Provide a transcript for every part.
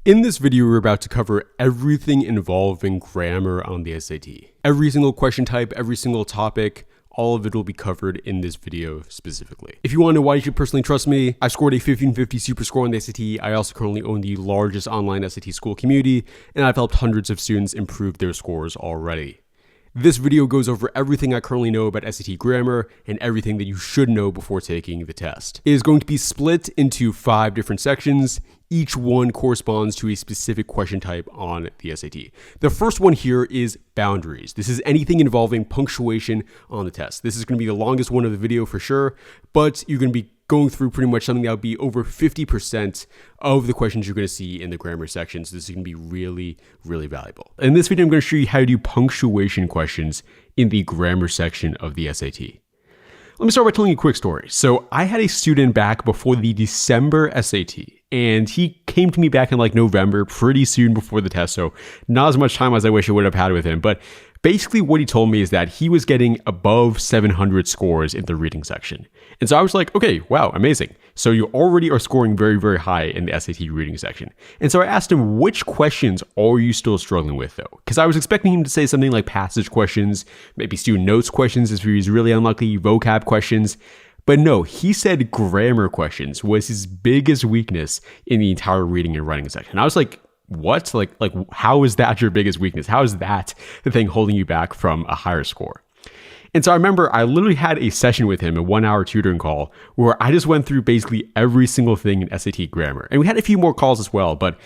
In this video, we're about to cover everything involving grammar on the SAT. Every single question type, every single topic, all of it will be covered in this video specifically. If you want to know why you should personally trust me, I scored a 1550 super score on the SAT. I also currently own the largest online SAT Skool community, and I've helped hundreds of students improve their scores already. This video goes over everything I currently know about SAT grammar and everything that you should know before taking the test. It is going to be split into 5 different sections. Each one corresponds to a specific question type on the SAT. The first one here is boundaries. This is anything involving punctuation on the test. This is going to be the longest one of the video for sure, but you're going to be going through pretty much something that will be over 50% of the questions you're going to see in the grammar section. So this is going to be really, really valuable. In this video, I'm going to show you how to do punctuation questions in the grammar section of the SAT. Let me start by telling you a quick story. So I had a student back before the December SAT, and he came to me back in like November, pretty soon before the test. So not as much time as I wish I would have had with him. But basically what he told me is that he was getting above 700 scores in the reading section. And so I was like, okay, wow, amazing. So you already are scoring very, very high in the SAT reading section. And so I asked him, which questions are you still struggling with though? Because I was expecting him to say something like passage questions, maybe student notes questions if he's really unlucky, vocab questions. But no, he said grammar questions was his biggest weakness in the entire reading and writing section. And I was like, what? Like, how is that your biggest weakness? How is that the thing holding you back from a higher score? And so I remember I literally had a session with him, a 1-hour tutoring call, where I just went through basically every single thing in SAT grammar. And we had a few more calls as well, but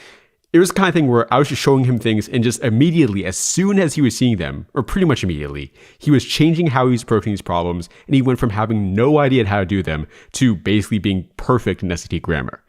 it was the kind of thing where I was just showing him things and just immediately, as soon as he was seeing them, or pretty much immediately, he was changing how he was approaching these problems, and he went from having no idea how to do them to basically being perfect in SAT grammar.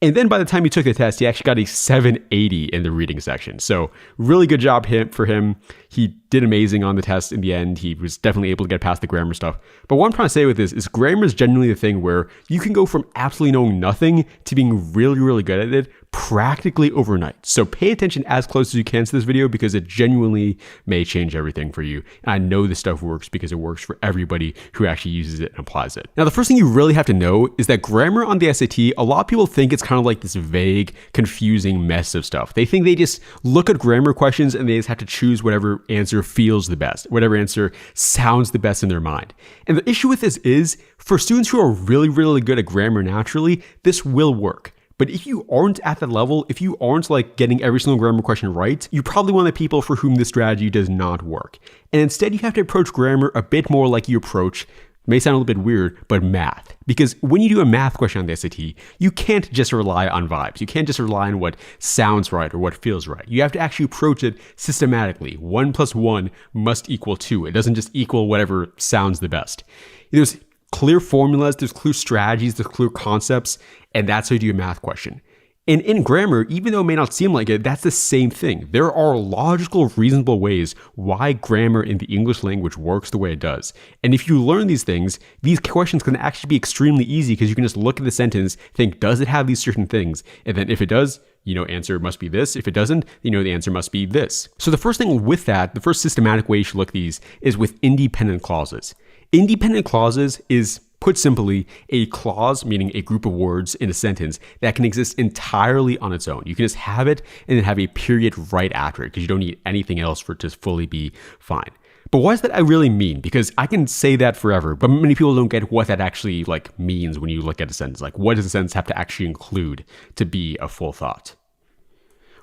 And then by the time he took the test, he actually got a 780 in the reading section. So really good job for him. He did amazing on the test in the end. He was definitely able to get past the grammar stuff. But what I'm trying to say with this is grammar is genuinely the thing where you can go from absolutely knowing nothing to being really, really good at it practically overnight. So pay attention as close as you can to this video because it genuinely may change everything for you. And I know this stuff works because it works for everybody who actually uses it and applies it. Now, the first thing you really have to know is that grammar on the SAT, a lot of people think it's kind of like this vague, confusing mess of stuff. They think they just look at grammar questions and they just have to choose whatever answer feels the best, whatever answer sounds the best in their mind. And the issue with this is, for students who are really, really good at grammar naturally, this will work. But if you aren't at that level, if you aren't like getting every single grammar question right, you're probably one of the people for whom this strategy does not work. And instead, you have to approach grammar a bit more like you approach, may sound a little bit weird, but math. Because when you do a math question on the SAT, you can't just rely on vibes. You can't just rely on what sounds right or what feels right. You have to actually approach it systematically. 1 + 1 must equal 2. It doesn't just equal whatever sounds the best. There's clear formulas, there's clear strategies, there's clear concepts, and that's how you do a math question. And in grammar, even though it may not seem like it, that's the same thing. There are logical, reasonable ways why grammar in the English language works the way it does. And if you learn these things, these questions can actually be extremely easy because you can just look at the sentence, think, does it have these certain things? And then if it does, answer must be this. If it doesn't, the answer must be this. So the first thing with that, the first systematic way you should look at these is with independent clauses. Independent clauses is, put simply, a clause, meaning a group of words in a sentence that can exist entirely on its own. You can just have it and then have a period right after it because you don't need anything else for it to fully be fine. But what does that really mean? Because I can say that forever, but many people don't get what that actually means when you look at a sentence. What does a sentence have to actually include to be a full thought?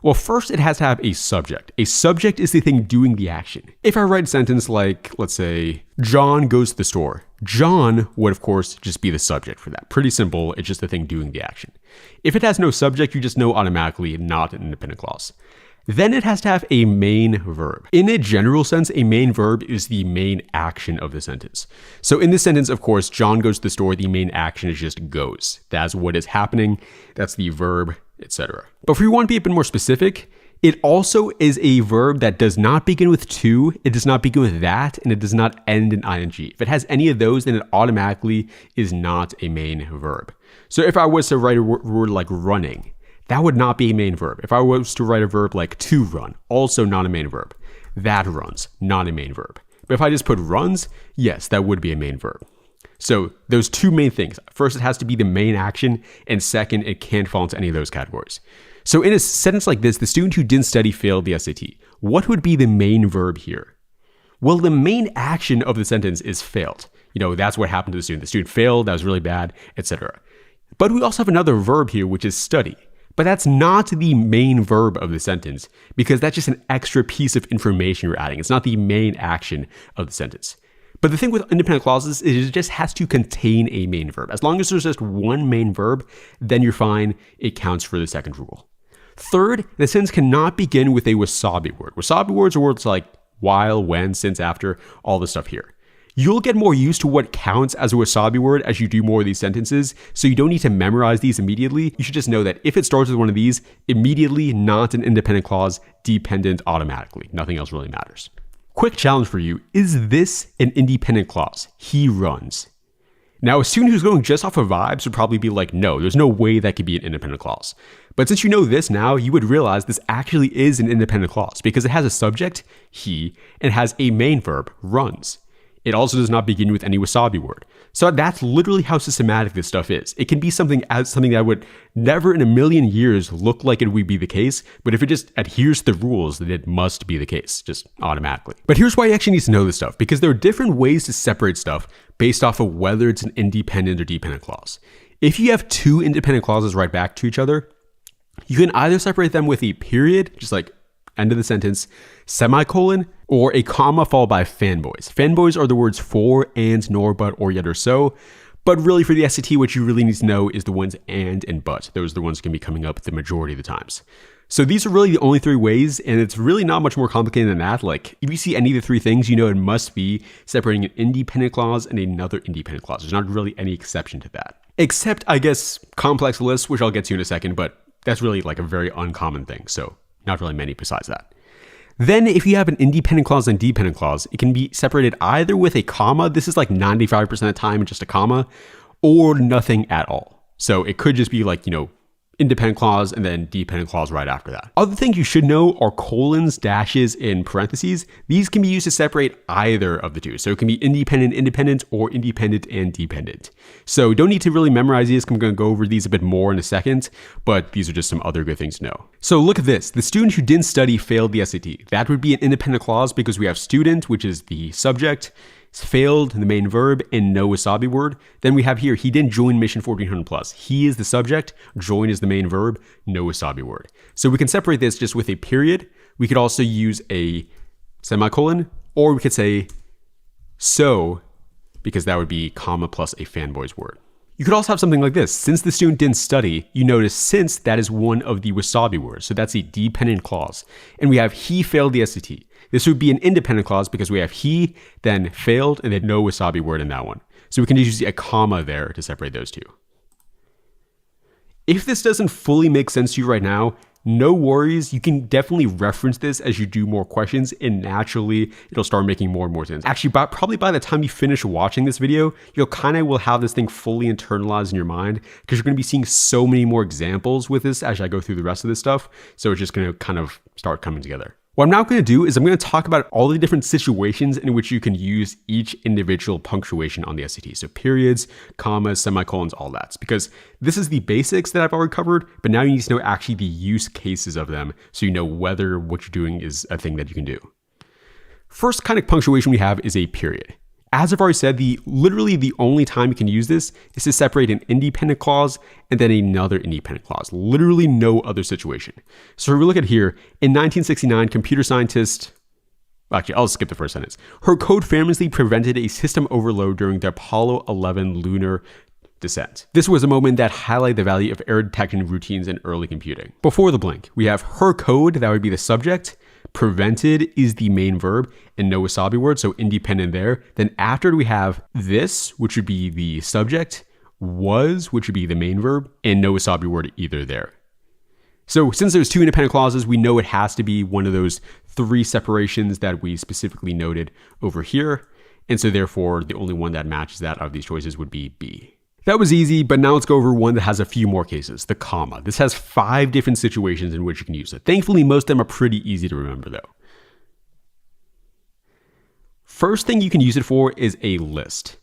Well, first it has to have a subject. A subject is the thing doing the action. If I write a sentence like, let's say, John goes to the store, John would, of course, just be the subject for that. Pretty simple. It's just the thing doing the action. If it has no subject, you just know automatically not an independent clause. Then it has to have a main verb. In a general sense, a main verb is the main action of the sentence. So in this sentence, of course, John goes to the store. The main action is just goes. That's what is happening. That's the verb, etc. But if we want to be a bit more specific, it also is a verb that does not begin with to, it does not begin with that, and it does not end in ing. If it has any of those, then it automatically is not a main verb. So if I was to write a word like running, that would not be a main verb. If I was to write a verb like to run, also not a main verb. That runs, not a main verb. But if I just put runs, yes, that would be a main verb. So those two main things. First, it has to be the main action, and second, it can't fall into any of those categories. So in a sentence like this, the student who didn't study failed the SAT. What would be the main verb here? Well, the main action of the sentence is failed. That's what happened to the student. The student failed, that was really bad, etc. But we also have another verb here, which is study. But that's not the main verb of the sentence, because that's just an extra piece of information you're adding. It's not the main action of the sentence. But the thing with independent clauses is it just has to contain a main verb. As long as there's just one main verb, then you're fine. It counts for the second rule. Third, the sentence cannot begin with a wasabi word. Wasabi words are words like while, when, since, after, all this stuff here. You'll get more used to what counts as a wasabi word as you do more of these sentences, so you don't need to memorize these immediately. You should just know that if it starts with one of these, immediately not an independent clause, dependent automatically. Nothing else really matters. Quick challenge for you, is this an independent clause? He runs. Now, a student who's going just off of vibes would probably be like, no, there's no way that could be an independent clause. But since you know this now, you would realize this actually is an independent clause because it has a subject, he, and it has a main verb, runs. It also does not begin with any wasabi word. So that's literally how systematic this stuff is. It can be something that would never in a million years look like it would be the case, but if it just adheres to the rules, then it must be the case, just automatically. But here's why you actually need to know this stuff, because there are different ways to separate stuff based off of whether it's an independent or dependent clause. If you have two independent clauses right back to each other, you can either separate them with a period, just like end of the sentence, semicolon, or a comma followed by fanboys. Fanboys are the words for, and, nor, but, or, yet, or so. But really for the SAT, what you really need to know is the ones and but. Those are the ones that can be coming up the majority of the times. So these are really the only three ways, and it's really not much more complicated than that. Like, if you see any of the three things, you know it must be separating an independent clause and another independent clause. There's not really any exception to that. Except, I guess, complex lists, which I'll get to in a second, but that's really like a very uncommon thing. So not really many besides that. Then if you have an independent clause and dependent clause, it can be separated either with a comma. This is like 95% of the time, just a comma, or nothing at all. So it could just be like, independent clause and then dependent clause right after that. Other things you should know are colons, dashes, and parentheses. These can be used to separate either of the two. So it can be independent, or independent and dependent. So don't need to really memorize these. I'm going to go over these a bit more in a second, but these are just some other good things to know. So look at this. The student who didn't study failed the SAT. That would be an independent clause because we have student, which is the subject, failed, the main verb, and no wasabi word. Then we have here, he didn't join mission 1400 plus. He is the subject, join is the main verb, no wasabi word. So we can separate this just with a period. We could also use a semicolon, or we could say so, because that would be comma plus a fanboy's word. You could also have something like this. Since the student didn't study, you notice since that is one of the wasabi words. So that's a dependent clause. And we have he failed the SAT. This would be an independent clause because we have he, then failed, and then no wasabi word in that one. So we can just use a comma there to separate those two. If this doesn't fully make sense to you right now, no worries. You can definitely reference this as you do more questions, and naturally it'll start making more and more sense. Actually, probably by the time you finish watching this video, you'll will have this thing fully internalized in your mind because you're going to be seeing so many more examples with this as I go through the rest of this stuff. So it's just going to kind of start coming together. What I'm now going to do is I'm going to talk about all the different situations in which you can use each individual punctuation on the SAT. So periods, commas, semicolons, all that. Because this is the basics that I've already covered, but now you need to know actually the use cases of them so you know whether what you're doing is a thing that you can do. First kind of punctuation we have is a period. As I've already said, literally the only time you can use this is to separate an independent clause and then another independent clause. Literally no other situation. So if we look at here, in 1969, computer scientist, actually, I'll skip the first sentence. Her code famously prevented a system overload during the Apollo 11 lunar descent. This was a moment that highlighted the value of error detection routines in early computing. Before the blank, we have her code, that would be the subject. Prevented is the main verb and no wasabi word, so independent there. Then after we have this, which would be the subject, was, which would be the main verb, and no wasabi word either there. So since there's two independent clauses, we know it has to be one of those three separations that we specifically noted over here. And so therefore, the only one that matches that out of these choices would be B. That was easy, but now let's go over one that has a few more cases, the comma. This has 5 different situations in which you can use it. Thankfully, most of them are pretty easy to remember though. First thing you can use it for is a list.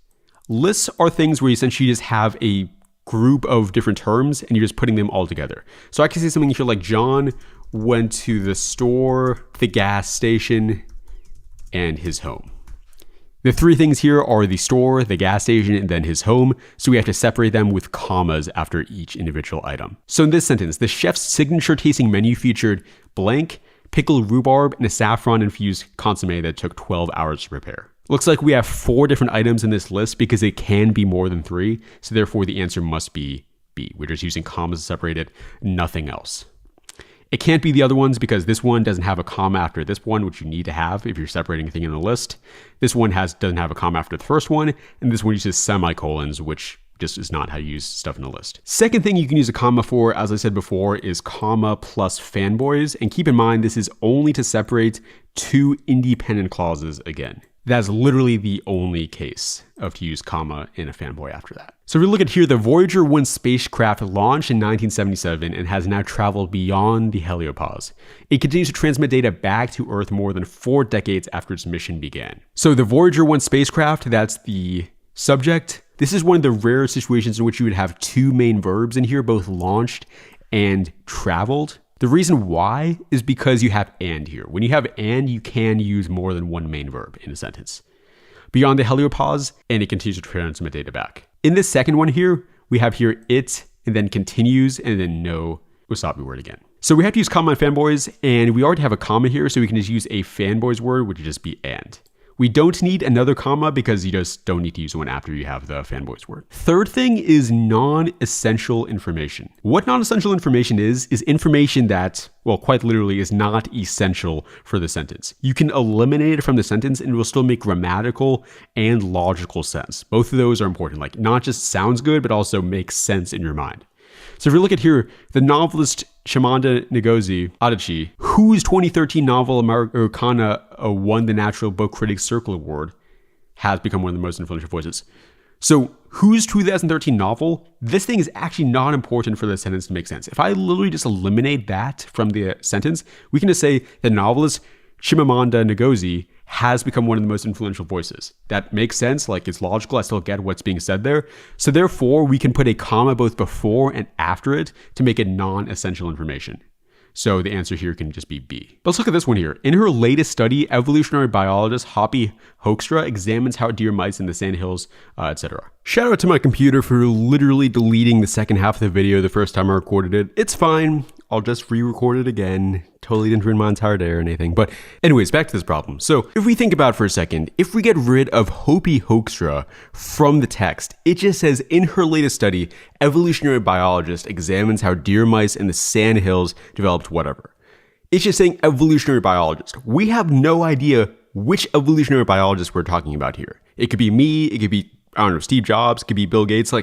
Lists are things where you essentially just have a group of different terms and you're just putting them all together. So I can say something here like John went to the store, the gas station, and his home. The three things here are the store, the gas station, and then his home. So we have to separate them with commas after each individual item. So in this sentence, the chef's signature tasting menu featured blank, pickled rhubarb, and a saffron-infused consommé that took 12 hours to prepare. Looks like we have 4 different items in this list because it can be more than 3. So therefore the answer must be B. We're just using commas to separate it, nothing else. It can't be the other ones because this one doesn't have a comma after this one, which you need to have if you're separating a thing in a list. This one doesn't have a comma after the first one, and this one uses semicolons, which just is not how you use stuff in a list. Second thing you can use a comma for, as I said before, is comma plus fanboys. And keep in mind, this is only to separate 2 independent clauses again. That's literally the only case of to use comma in a fanboy after that. So if we look at here, the Voyager 1 spacecraft launched in 1977 and has now traveled beyond the heliopause. It continues to transmit data back to Earth more than 4 decades after its mission began. So the Voyager 1 spacecraft, that's the subject. This is one of the rare situations in which you would have 2 main verbs in here, both launched and traveled. The reason why is because you have and here. When you have and, you can use more than 1 main verb in a sentence. Beyond the heliopause, and it continues to transmit data back. In this second one here, we have here it, and then continues, and then no wasabi word again. So we have to use comma and fanboys, and we already have a comma here, so we can just use a fanboys word, which would just be and. We don't need another comma because you just don't need to use one after you have the fanboys word. Third thing is non-essential information. What non-essential information is information that, well, quite literally is not essential for the sentence. You can eliminate it from the sentence and it will still make grammatical and logical sense. Both of those are important, like not just sounds good, but also makes sense in your mind. So if we look at here, the novelist Chimamanda Ngozi Adichie, whose 2013 novel Americana won the National Book Critics Circle Award, has become one of the most influential voices. So whose 2013 novel, this thing is actually not important for the sentence to make sense. If I literally just eliminate that from the sentence, we can just say the novelist Chimamanda Ngozi has become one of the most influential voices. That makes sense, like it's logical, I still get what's being said there. So therefore, we can put a comma both before and after it to make it non-essential information. So the answer here can just be B. But let's look at this one here. In her latest study, evolutionary biologist Hoppy Hoekstra examines how deer, mice in the sandhills, etc. Shout out to my computer for literally deleting the second half of the video the first time I recorded it. It's fine. I'll just re-record it again. Totally didn't ruin my entire day or anything. But anyways, back to this problem. So if we think about it for a second, if we get rid of Hoppy Hoekstra from the text, it just says, in her latest study, evolutionary biologist examines how deer, mice in the sandhills developed whatever. It's just saying evolutionary biologist. We have no idea which evolutionary biologist we're talking about here. It could be me, it could be, I don't know, Steve Jobs, it could be Bill Gates,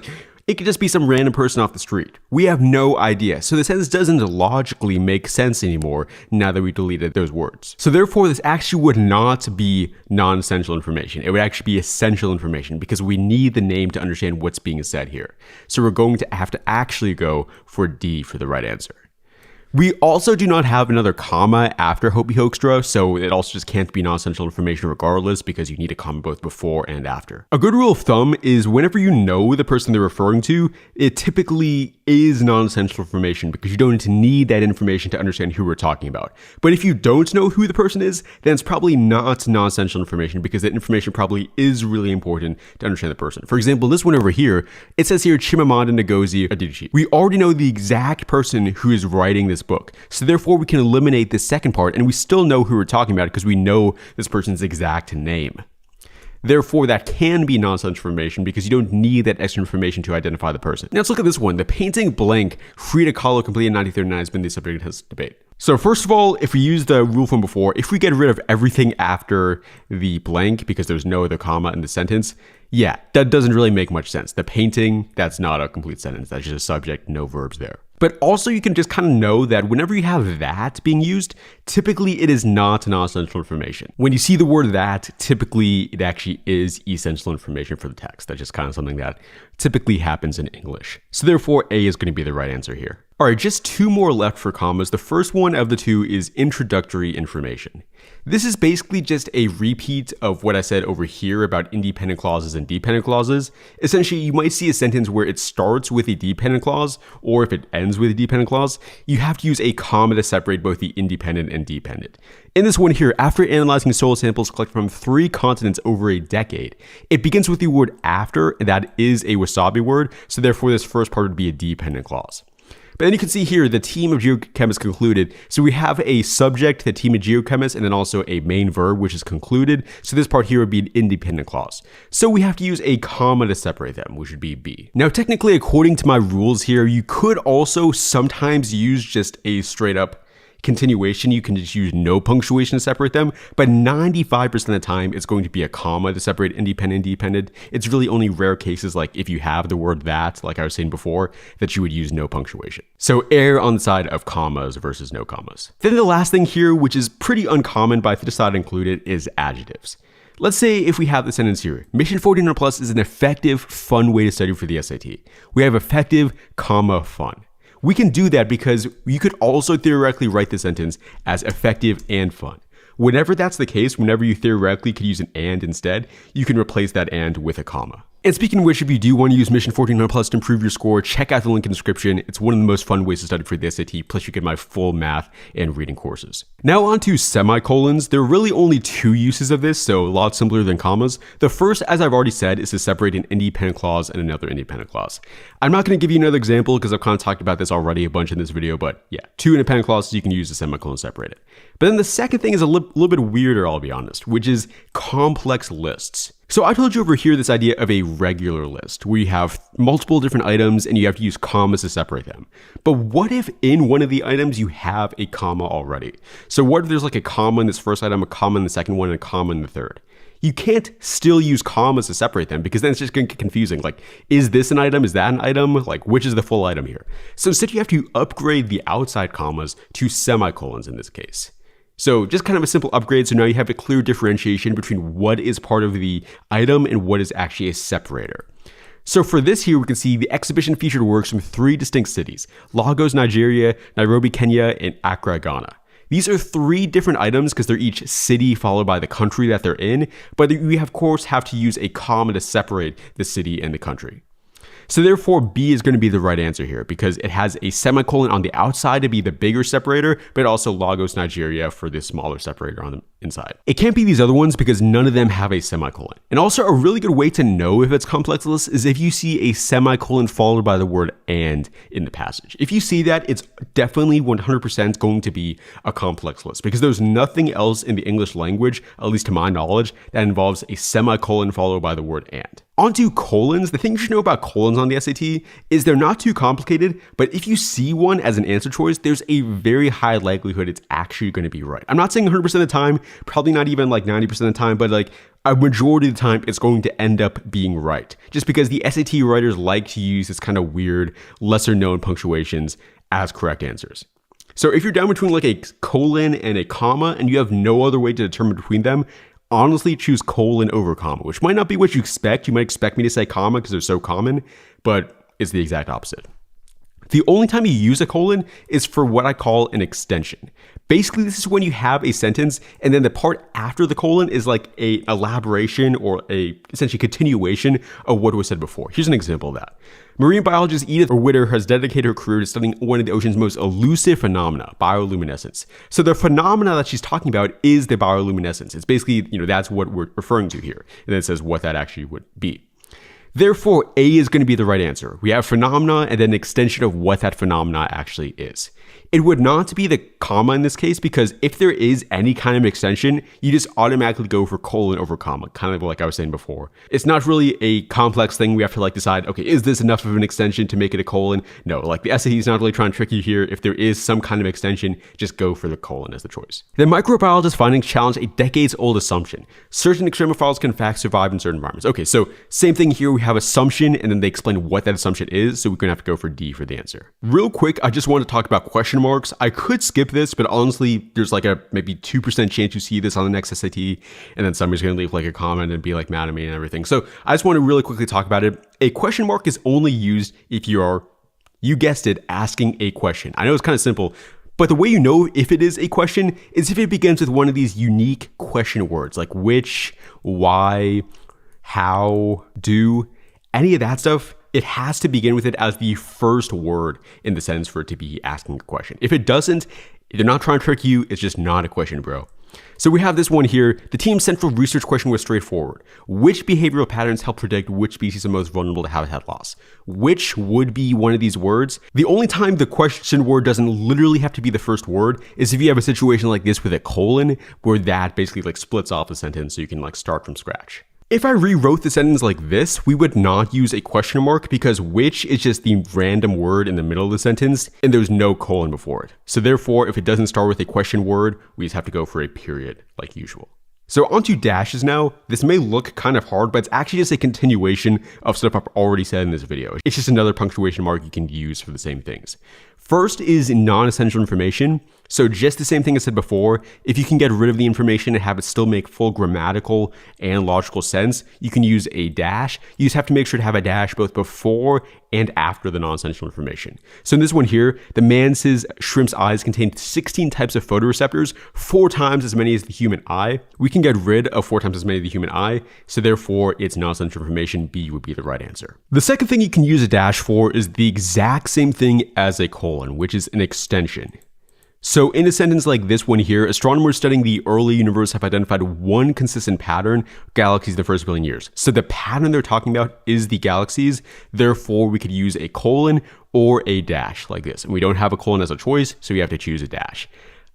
it could just be some random person off the street. We have no idea. So the sentence doesn't logically make sense anymore now that we deleted those words. So therefore, this actually would not be non-essential information. It would actually be essential information because we need the name to understand what's being said here. So we're going to have to actually go for D for the right answer. We also do not have another comma after Hoppy Hoekstra, so it also just can't be non-essential information regardless because you need a comma both before and after. A good rule of thumb is whenever you know the person they're referring to, it typically is non-essential information because you don't need that information to understand who we're talking about. But if you don't know who the person is, then it's probably not non-essential information because that information probably is really important to understand the person. For example, this one over here, it says here Chimamanda Ngozi Adichie. We already know the exact person who is writing this book. So therefore we can eliminate this second part and we still know who we're talking about because we know this person's exact name. Therefore, that can be non-essential information because you don't need that extra information to identify the person. Now let's look at this one. The painting blank, Frida Kahlo, completed in 1939, has been the subject of this debate. So first of all, if we use the rule from before, if we get rid of everything after the blank because there's no other comma in the sentence, yeah, that doesn't really make much sense. The painting, that's not a complete sentence. That's just a subject, no verbs there. But also you can just kind of know that whenever you have that being used, typically it is not non-essential information. When you see the word that, typically it actually is essential information for the text. That's just kind of something that typically happens in English. So therefore A is going to be the right answer here. All right, just two more left for commas. The first one of the two is introductory information. This is basically just a repeat of what I said over here about independent clauses and dependent clauses. Essentially, you might see a sentence where it starts with a dependent clause, or if it ends with a dependent clause, you have to use a comma to separate both the independent and dependent. In this one here, after analyzing soil samples collected from 3 continents over a decade, it begins with the word after, and that is a wasabi word, so therefore this first part would be a dependent clause. But then you can see here, the team of geochemists concluded. So we have a subject, the team of geochemists, and then also a main verb, which is concluded. So this part here would be an independent clause. So we have to use a comma to separate them, which would be be. Now, technically, according to my rules here, you could also sometimes use just a straight up continuation. You can just use no punctuation to separate them, but 95% of the time it's going to be a comma to separate independent and dependent. It's really only rare cases, like if you have the word that, like I was saying before, that you would use no punctuation. So err on the side of commas versus no commas. Then the last thing here, which is pretty uncommon, but I decided to include it, is adjectives. Let's say if we have the sentence here, Mission 1400 Plus is an effective, fun way to study for the SAT. We have effective, comma, fun. We can do that because you could also theoretically write the sentence as effective and fun. Whenever that's the case, whenever you theoretically could use an and instead, you can replace that and with a comma. And speaking of which, if you do want to use Mission 1400 Plus to improve your score, check out the link in the description. It's one of the most fun ways to study for the SAT, plus you get my full math and reading courses. Now on to semicolons. There are really only 2 uses of this, so a lot simpler than commas. The first, as I've already said, is to separate an independent clause and another independent clause. I'm not going to give you another example because I've kind of talked about this already a bunch in this video, but yeah, 2 independent clauses, you can use a semicolon to separate it. But then the second thing is a little bit weirder, I'll be honest, which is complex lists. So I told you over here this idea of a regular list where you have multiple different items and you have to use commas to separate them. But what if in one of the items you have a comma already? So what if there's like a comma in this first item, a comma in the second one, and a comma in the third? You can't still use commas to separate them because then it's just going to get confusing. Like, is this an item? Is that an item? Like, which is the full item here? So instead you have to upgrade the outside commas to semicolons in this case. So just kind of a simple upgrade. So now you have a clear differentiation between what is part of the item and what is actually a separator. So for this here, we can see the exhibition featured works from 3 distinct cities: Lagos, Nigeria, Nairobi, Kenya, and Accra, Ghana. These are 3 different items because they're each city followed by the country that they're in, but we of course have to use a comma to separate the city and the country. So therefore, B is going to be the right answer here because it has a semicolon on the outside to be the bigger separator, but also Lagos, Nigeria for the smaller separator on the inside. It can't be these other ones because none of them have a semicolon. And also a really good way to know if it's complex list is if you see a semicolon followed by the word and in the passage. If you see that, it's definitely 100% going to be a complex list because there's nothing else in the English language, at least to my knowledge, that involves a semicolon followed by the word and. Onto colons. The thing you should know about colons on the SAT is they're not too complicated, but if you see one as an answer choice, there's a very high likelihood it's actually going to be right. I'm not saying 100% of the time, probably not even like 90% of the time, but like a majority of the time, it's going to end up being right. Just because the SAT writers like to use this kind of weird, lesser known punctuations as correct answers. So if you're down between like a colon and a comma and you have no other way to determine between them, honestly choose colon over comma, which might not be what you expect. You might expect me to say comma because they're so common, but it's the exact opposite. The only time you use a colon is for what I call an extension. Basically, this is when you have a sentence and then the part after the colon is like a elaboration or a essentially continuation of what was said before. Here's an example of that. Marine biologist Edith Witter has dedicated her career to studying one of the ocean's most elusive phenomena, bioluminescence. So the phenomena that she's talking about is the bioluminescence. It's basically, that's what we're referring to here. And then it says what that actually would be. Therefore, A is going to be the right answer. We have phenomena and then an extension of what that phenomena actually is. It would not be the comma in this case because if there is any kind of extension, you just automatically go for colon over comma, kind of like I was saying before. It's not really a complex thing. We have to decide, okay, is this enough of an extension to make it a colon? No, the SAT is not really trying to trick you here. If there is some kind of extension, just go for the colon as the choice. The microbiologist's findings challenge a decades-old assumption. Certain extremophiles can in fact survive in certain environments. Okay, so same thing here. We have assumption and then they explain what that assumption is. So we're going to have to go for D for the answer. Real quick, I just want to talk about question marks. I could skip this, but honestly, there's a maybe 2% chance you see this on the next SAT, and then somebody's going to leave a comment and be mad at me and everything. So I just want to really quickly talk about it. A question mark is only used if you are You guessed it, asking a question. I know it's kind of simple, but the way you know if it is a question is if it begins with one of these unique question words like which, why, how, do, any of that stuff. It has to begin with it as the first word in the sentence for it to be asking a question. If it doesn't, they're not trying to trick you. It's just not a question, bro. So we have this one here. The team's central research question was straightforward. Which behavioral patterns help predict which species are most vulnerable to habitat loss? Which would be one of these words. The only time the question word doesn't literally have to be the first word is if you have a situation like this with a colon, where that basically like splits off the sentence so you can like start from scratch. If I rewrote the sentence like this, we would not use a question mark because which is just the random word in the middle of the sentence and there's no colon before it. So therefore, if it doesn't start with a question word, we just have to go for a period like usual. So onto dashes now. This may look kind of hard, but it's actually just a continuation of stuff I've already said in this video. It's just another punctuation mark you can use for the same things. First is non-essential information. So just the same thing I said before, if you can get rid of the information and have it still make full grammatical and logical sense, you can use a dash. You just have to make sure to have a dash both before and after the non-essential information. So in this one here, the man's shrimp's eyes contain 16 types of photoreceptors, 4 times as many as the human eye. We can get rid of 4 times as many as the human eye, so therefore it's non-essential information. B would be the right answer. The second thing you can use a dash for is the exact same thing as a colon, which is an extension. So in a sentence like this one here, astronomers studying the early universe have identified one consistent pattern, galaxies in the first billion years. So the pattern they're talking about is the galaxies. Therefore, we could use a colon or a dash like this. And we don't have a colon as a choice, so we have to choose a dash.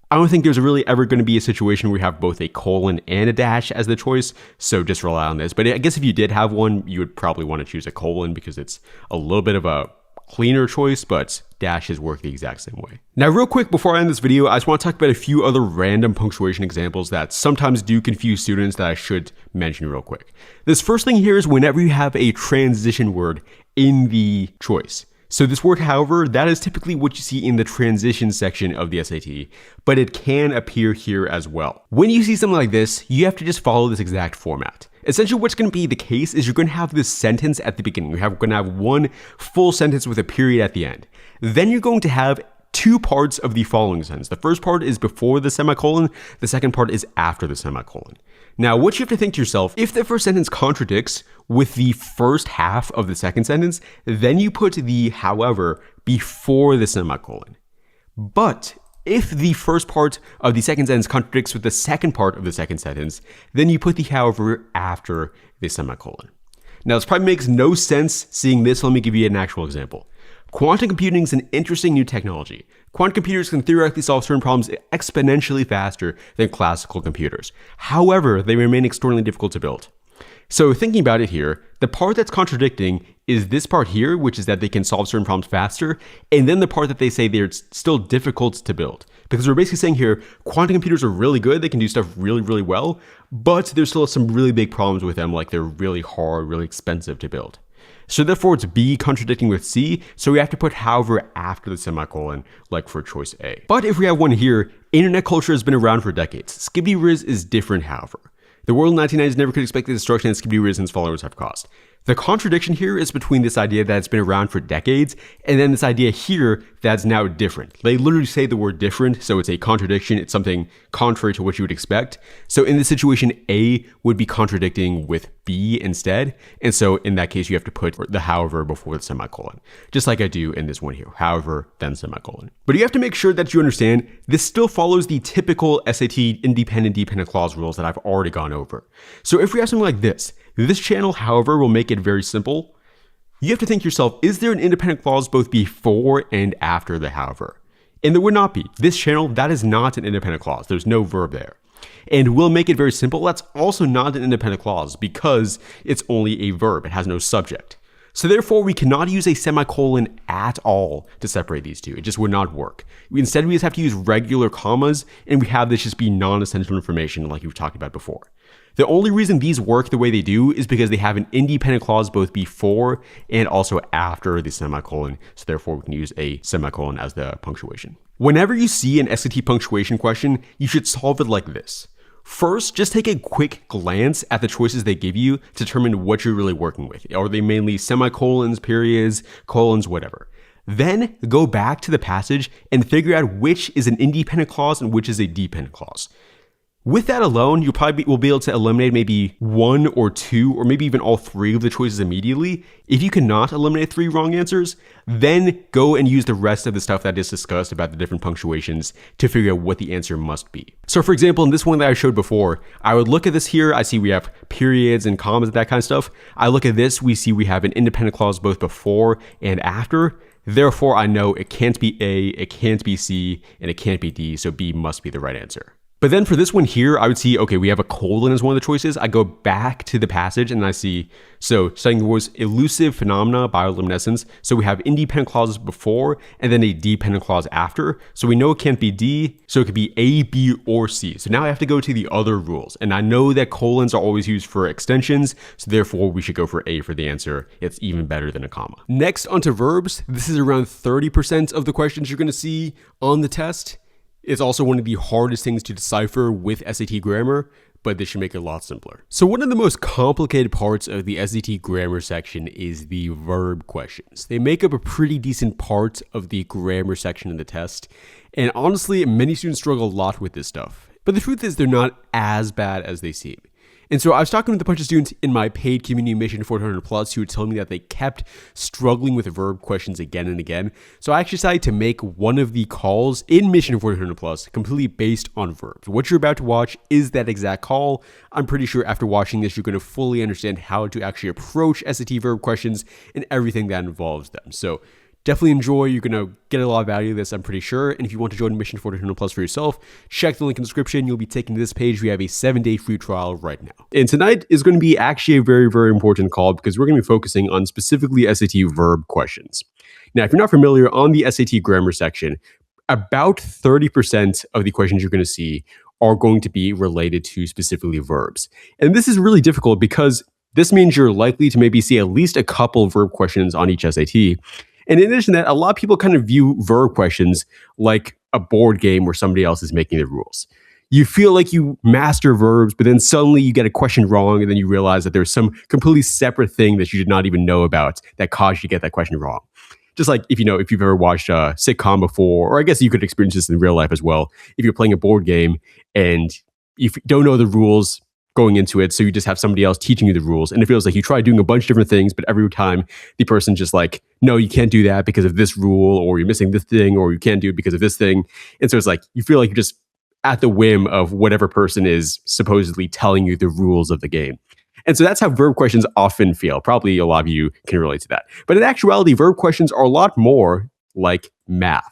I don't think there's really ever going to be a situation where we have both a colon and a dash as the choice, so just rely on this. But I guess if you did have one, you would probably want to choose a colon because it's a little bit of a cleaner choice, but dashes work the exact same way. Now, real quick, before I end this video, I just want to talk about a few other random punctuation examples that sometimes do confuse students that I should mention real quick. This first thing here is whenever you have a transition word in the choice. So this word, however, that is typically what you see in the transition section of the SAT, but it can appear here as well. When you see something like this, you have to just follow this exact format. Essentially, what's going to be the case is you're going to have this sentence at the beginning. You're going to have one full sentence with a period at the end. Then you're going to have 2 parts of the following sentence. The first part is before the semicolon. The second part is after the semicolon. Now, what you have to think to yourself, if the first sentence contradicts with the first half of the second sentence, then you put the however before the semicolon. But if the first part of the second sentence contradicts with the second part of the second sentence, then you put the however after the semicolon. Now, this probably makes no sense seeing this. Let me give you an actual example. Quantum computing is an interesting new technology. Quantum computers can theoretically solve certain problems exponentially faster than classical computers. However, they remain extraordinarily difficult to build. So thinking about it here, the part that's contradicting is this part here, which is that they can solve certain problems faster, and then the part that they say they're still difficult to build. Because we're basically saying here, quantum computers are really good, they can do stuff really, really well, but there's still some really big problems with them, like they're really hard, really expensive to build. So therefore it's B contradicting with C, so we have to put however after the semicolon, like for choice A. But if we have one here, internet culture has been around for decades. Skibbity Riz is different, however. The world in the 1990s never could expect the destruction that Skibbity Riz and its followers have caused. The contradiction here is between this idea that it's been around for decades and then this idea here that's now different. They literally say the word different, so it's a contradiction. It's something contrary to what you would expect. So in this situation, A would be contradicting with B instead. And so in that case, you have to put the however before the semicolon, just like I do in this one here, however, then semicolon. But you have to make sure that you understand this still follows the typical SAT independent dependent clause rules that I've already gone over. So if we have something like this channel, however, will make it very simple. You have to think to yourself, is there an independent clause both before and after the however? And there would not be. This channel, that is not an independent clause. There's no verb there. And we'll make it very simple. That's also not an independent clause because it's only a verb. It has no subject. So therefore, we cannot use a semicolon at all to separate these two. It just would not work. Instead, we just have to use regular commas, and we have this just be non-essential information like we've talked about before. The only reason these work the way they do is because they have an independent clause both before and also after the semicolon. So therefore, we can use a semicolon as the punctuation. Whenever you see an SAT punctuation question, you should solve it like this. First, just take a quick glance at the choices they give you to determine what you're really working with. Are they mainly semicolons, periods, colons, whatever? Then go back to the passage and figure out which is an independent clause and which is a dependent clause. With that alone, you probably will be able to eliminate maybe one or two, or maybe even all three of the choices immediately. If you cannot eliminate 3 wrong answers, then go and use the rest of the stuff that I just discussed about the different punctuations to figure out what the answer must be. So for example, in this one that I showed before, I would look at this here. I see we have periods and commas and that kind of stuff. I look at this, we see we have an independent clause both before and after. Therefore, I know it can't be A, it can't be C, and it can't be D, so B must be the right answer. But then for this one here, I would see, okay, we have a colon as one of the choices. I go back to the passage and I see, so studying was elusive phenomena, bioluminescence. So we have independent clauses before and then a dependent clause after. So we know it can't be D, so it could be A, B, or C. So now I have to go to the other rules. And I know that colons are always used for extensions, so therefore we should go for A for the answer. It's even better than a comma. Next, onto verbs. This is around 30% of the questions you're gonna see on the test. It's also one of the hardest things to decipher with SAT grammar, but this should make it a lot simpler. So one of the most complicated parts of the SAT grammar section is the verb questions. They make up a pretty decent part of the grammar section of the test. And honestly, many students struggle a lot with this stuff. But the truth is they're not as bad as they seem. And so I was talking with a bunch of students in my paid community Mission 400 Plus who were telling me that they kept struggling with verb questions again and again. So I actually decided to make one of the calls in Mission 400 Plus completely based on verbs. What you're about to watch is that exact call. I'm pretty sure after watching this, you're going to fully understand how to actually approach SAT verb questions and everything that involves them. So definitely enjoy. You're going to get a lot of value out of this, I'm pretty sure. And if you want to join Mission 400 Plus for yourself, check the link in the description. You'll be taken to this page. We have a 7-day free trial right now. And tonight is going to be actually a very, very important call because we're going to be focusing on specifically SAT verb questions. Now, if you're not familiar, on the SAT grammar section, about 30% of the questions you're going to see are going to be related to specifically verbs. And this is really difficult because this means you're likely to maybe see at least a couple verb questions on each SAT. And in addition to that, a lot of people kind of view verb questions like a board game where somebody else is making the rules. You feel like you master verbs, but then suddenly you get a question wrong, and then you realize that there's some completely separate thing that you did not even know about that caused you to get that question wrong. Just like if you've ever watched a sitcom before, or I guess you could experience this in real life as well. If you're playing a board game and you don't know the rules going into it, so you just have somebody else teaching you the rules, and it feels like you try doing a bunch of different things, but every time the person just like, no, you can't do that because of this rule, or you're missing this thing, or you can't do it because of this thing. And so it's like you feel like you're just at the whim of whatever person is supposedly telling you the rules of the game. And so that's how verb questions often feel. Probably a lot of you can relate to that. But in actuality, verb questions are a lot more like math.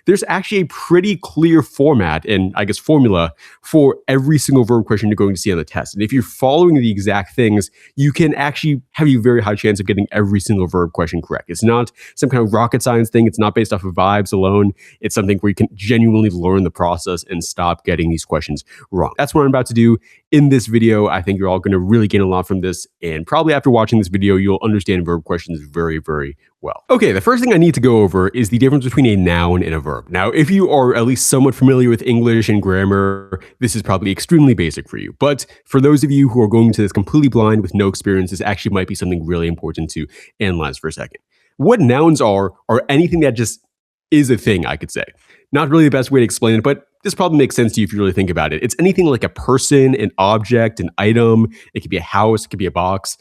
There's actually a pretty clear format and I guess formula for every single verb question you're going to see on the test. And if you're following the exact things, you can actually have a very high chance of getting every single verb question correct. It's not some kind of rocket science thing. It's not based off of vibes alone. It's something where you can genuinely learn the process and stop getting these questions wrong. That's what I'm about to do in this video. I think you're all going to really gain a lot from this. And probably after watching this video, you'll understand verb questions very, very well. Okay, the first thing I need to go over is the difference between a noun and a verb. Now, if you are at least somewhat familiar with English and grammar, this is probably extremely basic for you. But for those of you who are going into this completely blind with no experience, this actually might be something really important to analyze for a second. What nouns are anything that just is a thing, I could say. Not really the best way to explain it, but this probably makes sense to you if you really think about it. It's anything like a person, an object, an item. It could be a house, it could be a box.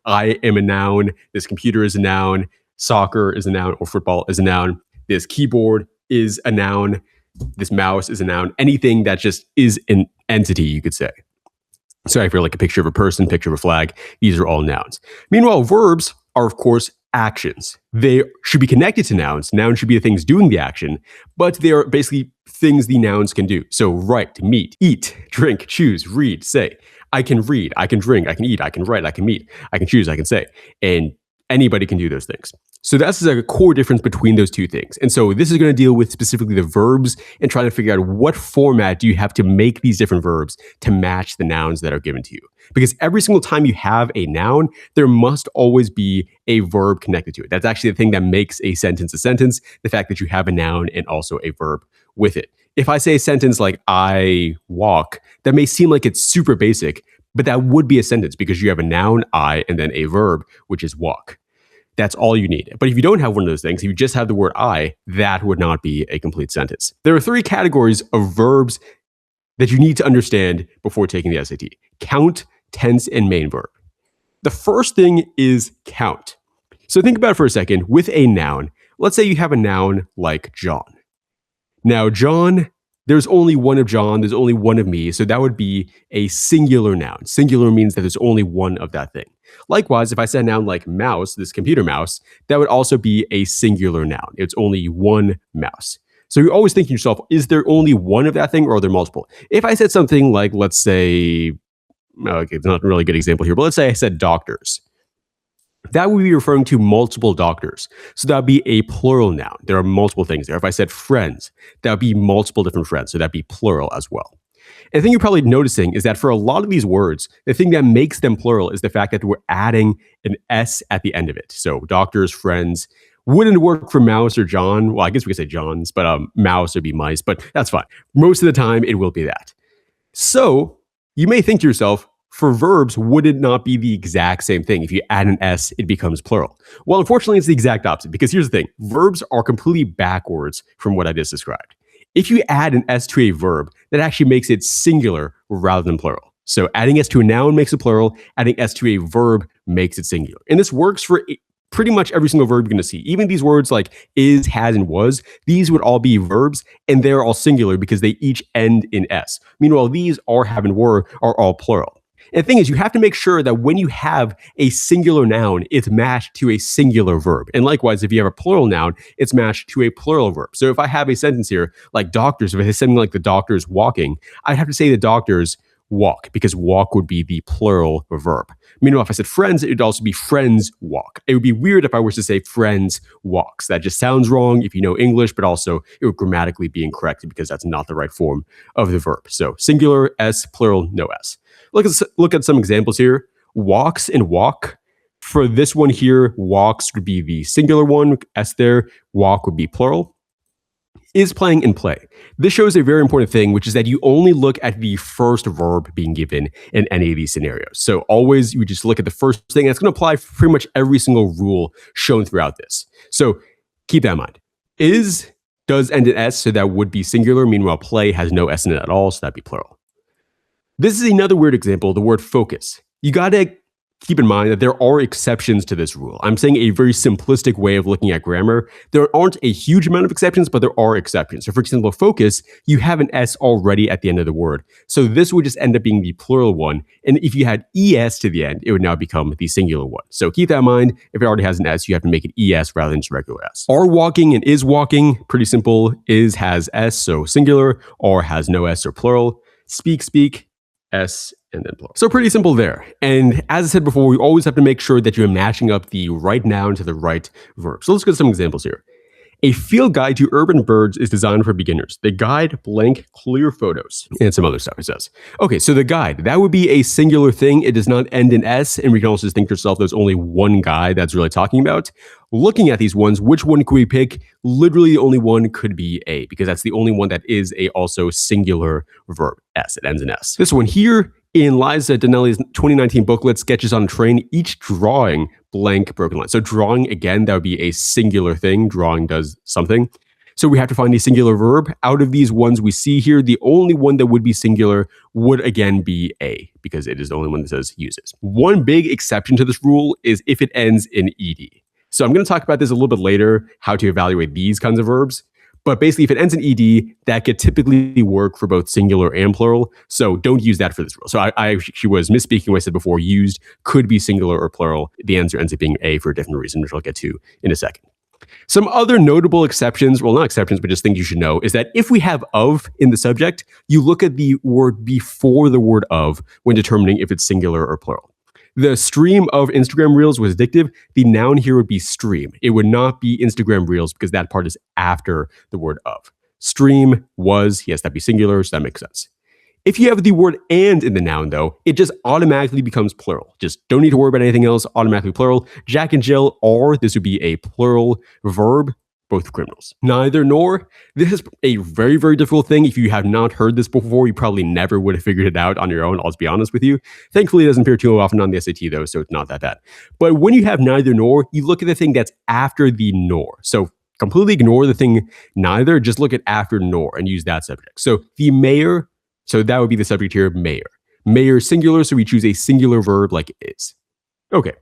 I am a noun. This computer is a noun. Soccer is a noun, or football is a noun. This keyboard is a noun. This mouse is a noun. Anything that just is an entity, you could say. So if you're like a picture of a person, picture of a flag, these are all nouns. Meanwhile, verbs are, of course, actions. They should be connected to nouns. Nouns should be the things doing the action, but they are basically things the nouns can do. So write, meet, eat, drink, choose, read, say. I can read, I can drink, I can eat, I can write, I can meet, I can choose, I can say. And anybody can do those things. So that's like a core difference between those two things. And so this is going to deal with specifically the verbs and try to figure out what format do you have to make these different verbs to match the nouns that are given to you. Because every single time you have a noun, there must always be a verb connected to it. That's actually the thing that makes a sentence, the fact that you have a noun and also a verb with it. If I say a sentence like I walk, that may seem like it's super basic, but that would be a sentence because you have a noun, I, and then a verb, which is walk. That's all you need. But if you don't have one of those things, if you just have the word I, that would not be a complete sentence. There are 3 categories of verbs that you need to understand before taking the SAT: count, tense, and main verb. The first thing is count. So think about it for a second with a noun. Let's say you have a noun like John. Now, John, there's only one of John, there's only one of me, so that would be a singular noun. Singular means that there's only one of that thing. Likewise, if I said a noun like mouse, this computer mouse, that would also be a singular noun. It's only one mouse. So you're always thinking to yourself, is there only one of that thing or are there multiple? If I said something like, let's say, okay, it's not a really good example here, but let's say I said doctors. That would be referring to multiple doctors. So that would be a plural noun. There are multiple things there. If I said friends, that would be multiple different friends. So that'd be plural as well. And the thing you're probably noticing is that for a lot of these words, the thing that makes them plural is the fact that we're adding an S at the end of it. So doctors, friends. Wouldn't work for mouse or John. Well, I guess we could say Johns, but mouse would be mice, but that's fine. Most of the time, it will be that. So you may think to yourself, for verbs, would it not be the exact same thing? If you add an S, it becomes plural. Well, unfortunately, it's the exact opposite, because here's the thing. Verbs are completely backwards from what I just described. If you add an S to a verb, that actually makes it singular rather than plural. So adding S to a noun makes it plural. Adding S to a verb makes it singular. And this works for pretty much every single verb you're going to see. Even these words like is, has, and was, these would all be verbs, and they're all singular because they each end in S. Meanwhile, these are, have, and were are all plural. And the thing is, you have to make sure that when you have a singular noun, it's matched to a singular verb. And likewise, if you have a plural noun, it's matched to a plural verb. So if I have a sentence here, like doctors, if I say something like the doctor's walking, I have to say the doctors walk, because walk would be the plural verb. Meanwhile, if I said friends, it would also be friends walk. It would be weird if I was to say friends walks. That just sounds wrong if you know English, but also it would grammatically be incorrect because that's not the right form of the verb. So singular S, plural no S. Look at some examples here. Walks and walk. For this one here, walks would be the singular one, S there. Walk would be plural. Is playing and play. This shows a very important thing, which is that you only look at the first verb being given in any of these scenarios. So always you just look at the first thing. That's going to apply for pretty much every single rule shown throughout this. So keep that in mind. Is does end in S, so that would be singular. Meanwhile, play has no S in it at all, so that'd be plural. This is another weird example, the word focus. You got to keep in mind that there are exceptions to this rule. I'm saying a very simplistic way of looking at grammar. There aren't a huge amount of exceptions, but there are exceptions. So for example, focus, you have an S already at the end of the word. So this would just end up being the plural one. And if you had ES to the end, it would now become the singular one. So keep that in mind. If it already has an S, you have to make it ES rather than just regular S. Are walking and is walking, pretty simple. Is has S, so singular. Are has no S, or plural. Speak, speak, S, and then plural. So pretty simple there. And as I said before, we always have to make sure that you're matching up the right noun to the right verb. So let's get some examples here. A field guide to urban birds is designed for beginners. The guide blank clear photos, and some other stuff it says. Okay, so the guide, that would be a singular thing. It does not end in S, and we can also just think to yourself, there's only one guide that's really talking about. Looking at these ones, which one could we pick? Literally the only one could be A, because that's the only one that is a also singular verb, S. It ends in S. This one here, in Liza Donnelly's 2019 booklet, Sketches on a Train, each drawing blank broken line. So drawing, again, that would be a singular thing. Drawing does something. So we have to find a singular verb. Out of these ones we see here, the only one that would be singular would again be A, because it is the only one that says uses. One big exception to this rule is if it ends in ED. So I'm going to talk about this a little bit later, how to evaluate these kinds of verbs. But basically, if it ends in ED, that could typically work for both singular and plural. So don't use that for this rule. So she was misspeaking when I said before used could be singular or plural. The answer ends up being A for a different reason, which I'll get to in a second. Some other notable exceptions, well, not exceptions, but just things you should know, is that if we have of in the subject, you look at the word before the word of when determining if it's singular or plural. The stream of Instagram Reels was addictive. The noun here would be stream. It would not be Instagram Reels because that part is after the word of. Stream was, yes, that'd be singular, so that makes sense. If you have the word and in the noun, though, it just automatically becomes plural. Just don't need to worry about anything else, automatically plural. Jack and Jill are, this would be a plural verb. both criminals. Neither nor. This is a very, very difficult thing. If you have not heard this before, you probably never would have figured it out on your own. I'll just be honest with you. Thankfully, it doesn't appear too often on the SAT though, so it's not that bad. But when you have neither nor, you look at the thing that's after the nor. So completely ignore the thing neither, just look at after nor and use that subject. So the mayor, so that would be the subject here, mayor. Mayor singular, so we choose a singular verb like is. Okay.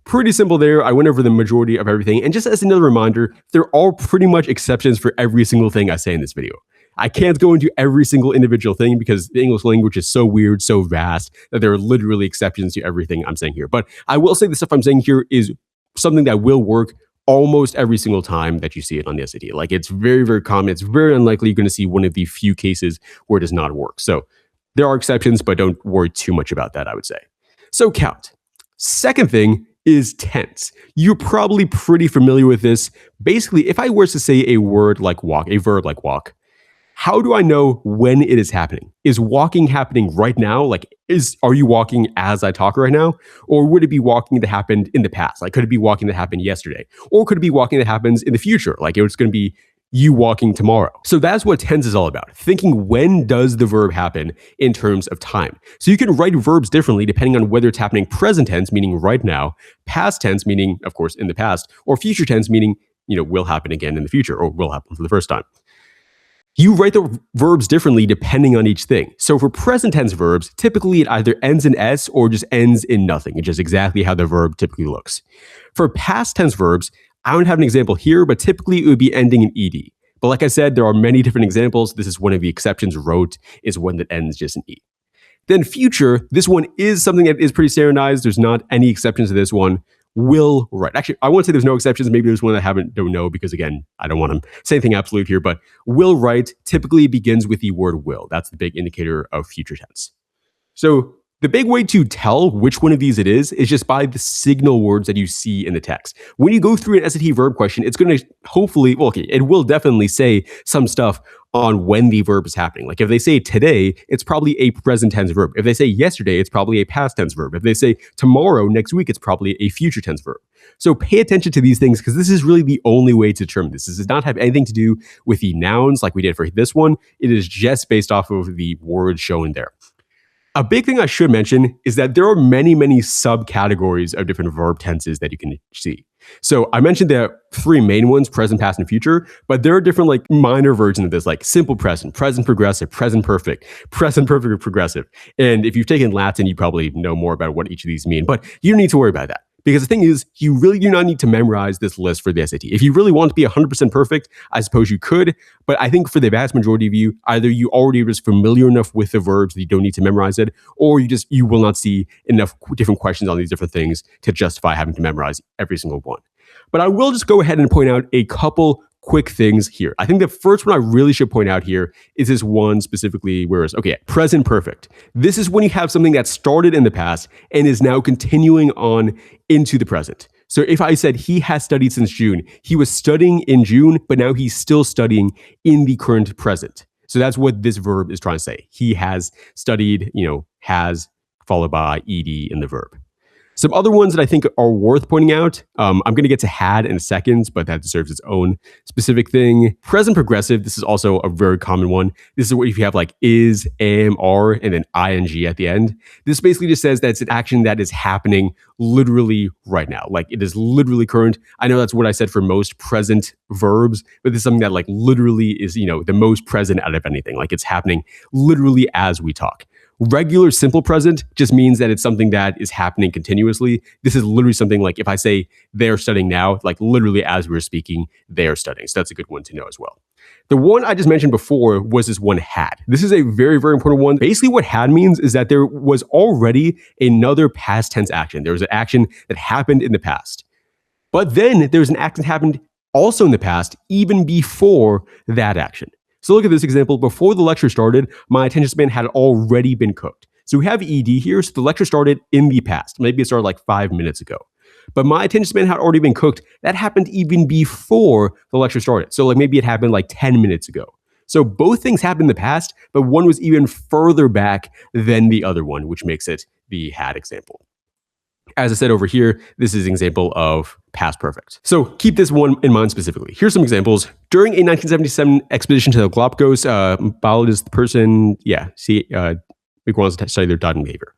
Pretty simple there. I went over the majority of everything. And just as another reminder, there are pretty much exceptions for every single thing I say in this video. I can't go into every single individual thing because the English language is so weird, so vast, that there are literally exceptions to everything I'm saying here. But I will say the stuff I'm saying here is something that will work almost every single time that you see it on the SAT. Like, it's very, very common. It's very unlikely you're going to see one of the few cases where it does not work. So there are exceptions, but don't worry too much about that, I would say. So count. Second thing is tense. You're probably pretty familiar with this. Basically, if I were to say a word like walk, a verb like walk, how do I know when it is happening? Is walking happening right now? Like, are you walking as I talk right now? Or would it be walking that happened in the past? Like, could it be walking that happened yesterday? Or could it be walking that happens in the future? Like, it's going to be you walking tomorrow. So that's what tense is all about. Thinking, when does the verb happen in terms of time? So you can write verbs differently depending on whether it's happening present tense, meaning right now, past tense, meaning, of course, in the past, or future tense, meaning, will happen again in the future or will happen for the first time. You write the verbs differently depending on each thing. So for present tense verbs, typically it either ends in S or just ends in nothing, which is exactly how the verb typically looks. For past tense verbs, I don't have an example here, but typically it would be ending in ed. But like I said, there are many different examples. This is one of the exceptions. Wrote is one that ends just in e. Then future, this one is something that is pretty standardized. There's not any exceptions to this one. Will write. Actually, I won't say there's no exceptions. Maybe there's one that I don't know because, again, I don't want to say anything absolute here. But will write typically begins with the word will. That's the big indicator of future tense. So the big way to tell which one of these it is just by the signal words that you see in the text. When you go through an SAT verb question, it's going to hopefully, it will definitely say some stuff on when the verb is happening. Like if they say today, it's probably a present tense verb. If they say yesterday, it's probably a past tense verb. If they say tomorrow, next week, it's probably a future tense verb. So pay attention to these things because this is really the only way to determine this. This does not have anything to do with the nouns like we did for this one. It is just based off of the words shown there. A big thing I should mention is that there are many, many subcategories of different verb tenses that you can see. So I mentioned there are three main ones, present, past, and future, but there are different like minor versions of this, like simple present, present progressive, present perfect progressive. And if you've taken Latin, you probably know more about what each of these mean, but you don't need to worry about that. Because the thing is, you really do not need to memorize this list for the SAT. If you really want to be 100% perfect, I suppose you could. But I think for the vast majority of you, either you already are just familiar enough with the verbs that you don't need to memorize it, or you will not see enough different questions on these different things to justify having to memorize every single one. But I will just go ahead and point out a couple quick things here. I think the first one I really should point out here is this one specifically, present perfect. This is when you have something that started in the past and is now continuing on into the present. So if I said he has studied since June, he was studying in June, but now he's still studying in the current present. So that's what this verb is trying to say. He has studied, has followed by ed in the verb. Some other ones that I think are worth pointing out, I'm going to get to had in a second, but that deserves its own specific thing. Present progressive, this is also a very common one. This is what if you have like is, am, are, and then ing at the end. This basically just says that it's an action that is happening literally right now. Like it is literally current. I know that's what I said for most present verbs, but this is something that like literally is, the most present out of anything. Like it's happening literally as we talk. Regular simple present just means that it's something that is happening continuously. This is literally something like if I say they're studying now, like literally as we're speaking, they're studying. So that's a good one to know as well. The one I just mentioned before was this one had. This is a very, very important one. Basically what had means is that there was already another past tense action. There was an action that happened in the past. But then there's an action that happened also in the past, even before that action. So look at this example. Before the lecture started, my attention span had already been cooked. So we have ed here. So the lecture started in the past. Maybe it started like 5 minutes ago. But my attention span had already been cooked. That happened even before the lecture started. So like maybe it happened like 10 minutes ago. So both things happened in the past, but one was even further back than the other one, which makes it the had example. As I said over here, this is an example of past perfect. So keep this one in mind specifically. Here's some examples. During a 1977 expedition to the Galapagos, biologist person, iguanas to study their diving behavior.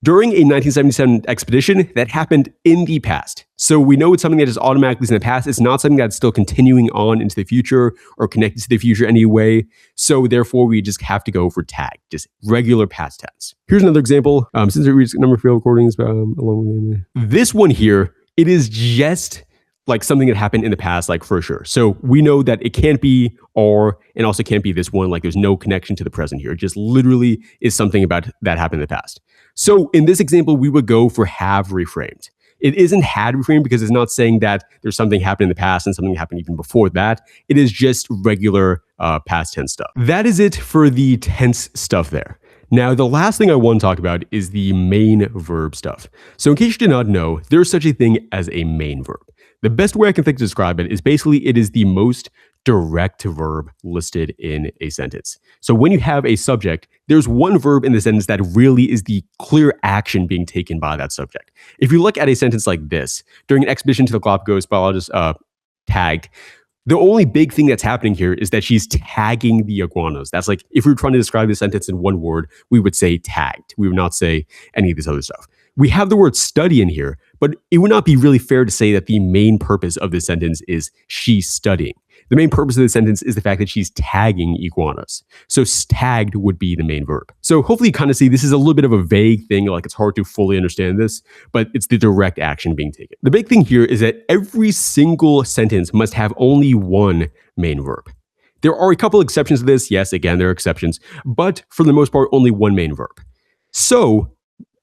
During a 1977 expedition, that happened in the past. So we know it's something that is automatically in the past. It's not something that's still continuing on into the future or connected to the future anyway. So therefore, we just have to go for tag, just regular past tense. Here's another example. Since it reads number of field recordings, this one here, it is just like something that happened in the past, like for sure. So we know that it can't be or, and also can't be this one. Like there's no connection to the present here. It just literally is something about that happened in the past. So in this example, we would go for have reframed. It isn't had reframed because it's not saying that there's something happened in the past and something happened even before that. It is just regular past tense stuff. That is it for the tense stuff there. Now, the last thing I want to talk about is the main verb stuff. So in case you did not know, there's such a thing as a main verb. The best way I can think to describe it is basically it is the most direct verb listed in a sentence. So when you have a subject, there's one verb in the sentence that really is the clear action being taken by that subject. If you look at a sentence like this, during an expedition to the Galapagos, biologist tagged, the only big thing that's happening here is that she's tagging the iguanas. That's like, if we were trying to describe the sentence in one word, we would say tagged. We would not say any of this other stuff. We have the word study in here, but it would not be really fair to say that the main purpose of this sentence is she's studying. The main purpose of the sentence is the fact that she's tagging iguanas. So tagged would be the main verb. So hopefully you kind of see this is a little bit of a vague thing, like it's hard to fully understand this, but it's the direct action being taken. The big thing here is that every single sentence must have only one main verb. There are a couple exceptions to this. Yes, again, there are exceptions, but for the most part, only one main verb. So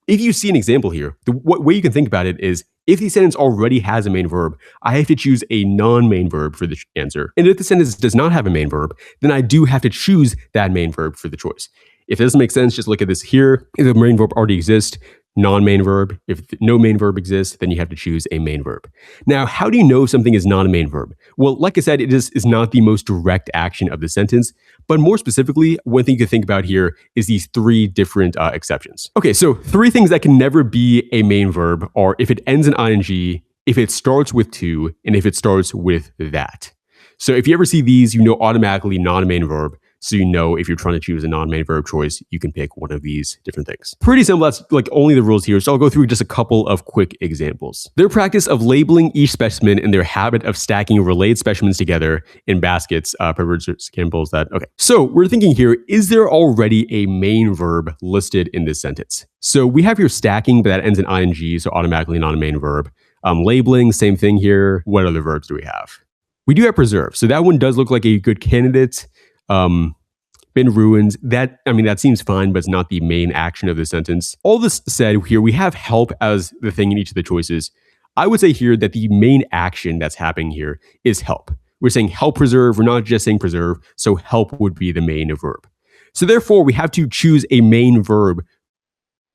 if you see an example here, the way you can think about it is if the sentence already has a main verb, I have to choose a non-main verb for the answer. And if the sentence does not have a main verb, then I do have to choose that main verb for the choice. If it doesn't make sense, just look at this here. If the main verb already exists, non-main verb. If no main verb exists, then you have to choose a main verb. Now, how do you know if something is not a main verb? Well, like I said, it is not the most direct action of the sentence, but more specifically, one thing you can think about here is these three different exceptions. Okay, so three things that can never be a main verb are if it ends in ing, if it starts with to, and if it starts with that. So if you ever see these, you know automatically not a main verb. So you know if you're trying to choose a non-main verb choice, you can pick one of these different things. Pretty simple, that's like only the rules here. So I'll go through just a couple of quick examples. Their practice of labeling each specimen and their habit of stacking related specimens together in baskets perverts examples that, okay. So we're thinking here, is there already a main verb listed in this sentence? So we have here stacking, but that ends in ing, so automatically not a main verb. Labeling, same thing here. What other verbs do we have? We do have preserve. So that one does look like a good candidate. Been ruined. That seems fine, but it's not the main action of the sentence. All this said, here we have help as the thing in each of the choices. I would say here that the main action that's happening here is help. We're saying help preserve. We're not just saying preserve. So help would be the main verb. So therefore, we have to choose a main verb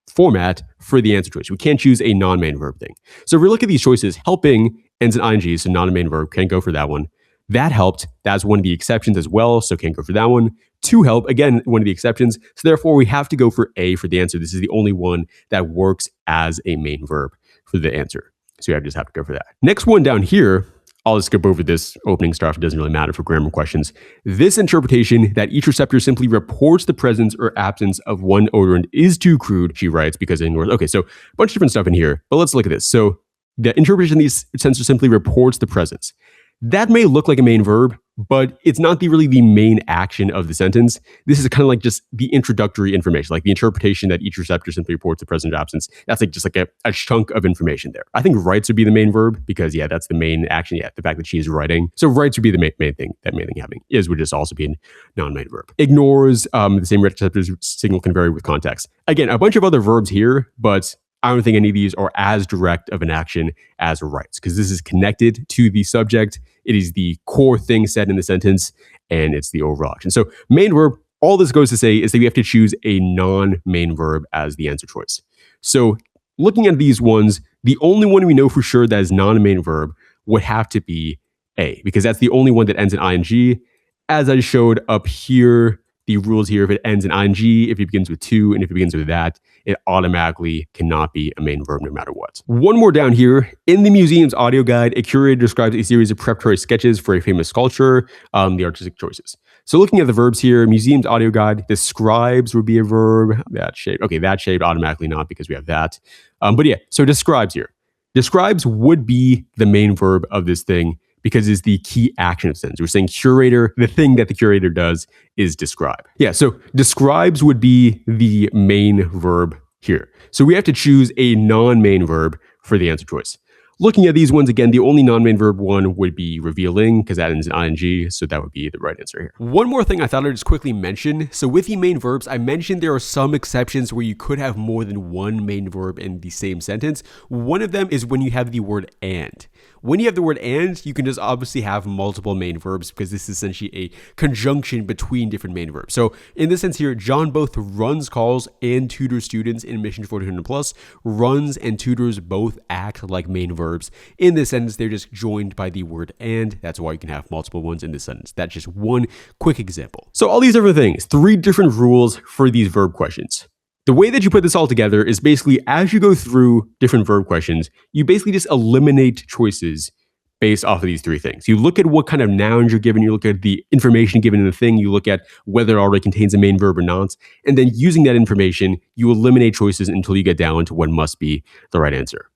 format for the answer choice. We can't choose a non-main verb thing. So if we look at these choices, helping ends in ing, so not a main verb, can't go for that one. That helped. That's one of the exceptions as well, so can't go for that one. To help, again, one of the exceptions. So therefore, we have to go for A for the answer. This is the only one that works as a main verb for the answer. So you just have to go for that. Next one down here, I'll just skip over this opening stuff. It doesn't really matter for grammar questions. This interpretation that each receptor simply reports the presence or absence of one odorant is too crude, she writes, because it ignores. Okay, so a bunch of different stuff in here, but let's look at this. So the interpretation of these sensors simply reports the presence. That may look like a main verb, but it's not really the main action of the sentence. This is kind of like just the introductory information, like the interpretation that each receptor simply reports the presence or absence. That's like just like a chunk of information there. I think writes would be the main verb because, yeah, that's the main action. Yeah, the fact that she's writing. So writes would be the main thing happening. Is would just also be a non-main verb. Ignores, the same receptor's signal can vary with context. Again, a bunch of other verbs here, but I don't think any of these are as direct of an action as writes, because this is connected to the subject. It is the core thing said in the sentence, and it's the overall action. So main verb, all this goes to say is that we have to choose a non-main verb as the answer choice. So looking at these ones, the only one we know for sure that is not a main verb would have to be A, because that's the only one that ends in ing. As I showed up here, the rules here, if it ends in ing, if it begins with to, and if it begins with that, it automatically cannot be a main verb no matter what. One more down here. In the museum's audio guide, a curator describes a series of preparatory sketches for a famous sculpture, the artistic choices. So looking at the verbs here, museum's audio guide, describes would be a verb. That shape, okay, that shape automatically not because we have that. But yeah, so describes here. Describes would be the main verb of this thing because it's the key action sentence. We're saying curator, the thing that the curator does is describe. Yeah, so describes would be the main verb here. So we have to choose a non-main verb for the answer choice. Looking at these ones again, the only non-main verb one would be revealing because that ends in ing, so that would be the right answer here. One more thing I thought I'd just quickly mention. So with the main verbs, I mentioned there are some exceptions where you could have more than one main verb in the same sentence. One of them is when you have the word and. When you have the word and, you can just obviously have multiple main verbs because this is essentially a conjunction between different main verbs. So in this sense here, John both runs calls and tutors students in Mission 400 Plus. Runs and tutors both act like main verbs. In this sentence, they're just joined by the word and. That's why you can have multiple ones in this sentence. That's just one quick example. So all these different things, 3 different rules for these verb questions. The way that you put this all together is basically as you go through different verb questions, you basically just eliminate choices based off of these 3 things. You look at what kind of nouns you're given, you look at the information given in the thing, you look at whether it already contains a main verb or not, and then using that information, you eliminate choices until you get down to what must be the right answer.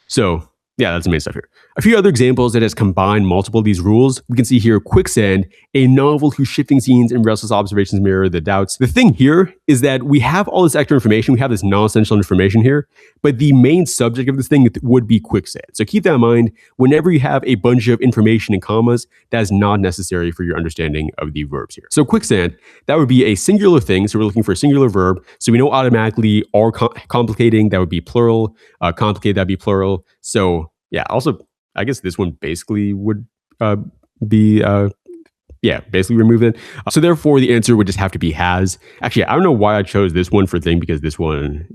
So yeah, that's the main stuff here. A few other examples that has combined multiple of these rules. We can see here Quicksand, a novel whose shifting scenes and restless observations mirror the doubts. The thing here is that we have all this extra information. We have this non-essential information here, but the main subject of this thing would be quicksand. So keep that in mind. Whenever you have a bunch of information in commas, that is not necessary for your understanding of the verbs here. So quicksand, that would be a singular thing. So we're looking for a singular verb. So we know automatically are complicating, that would be plural. Complicated, that'd be plural. So yeah, also, I guess this one basically would be, basically remove it. So therefore, the answer would just have to be has. Actually, I don't know why I chose this one for thing because this one,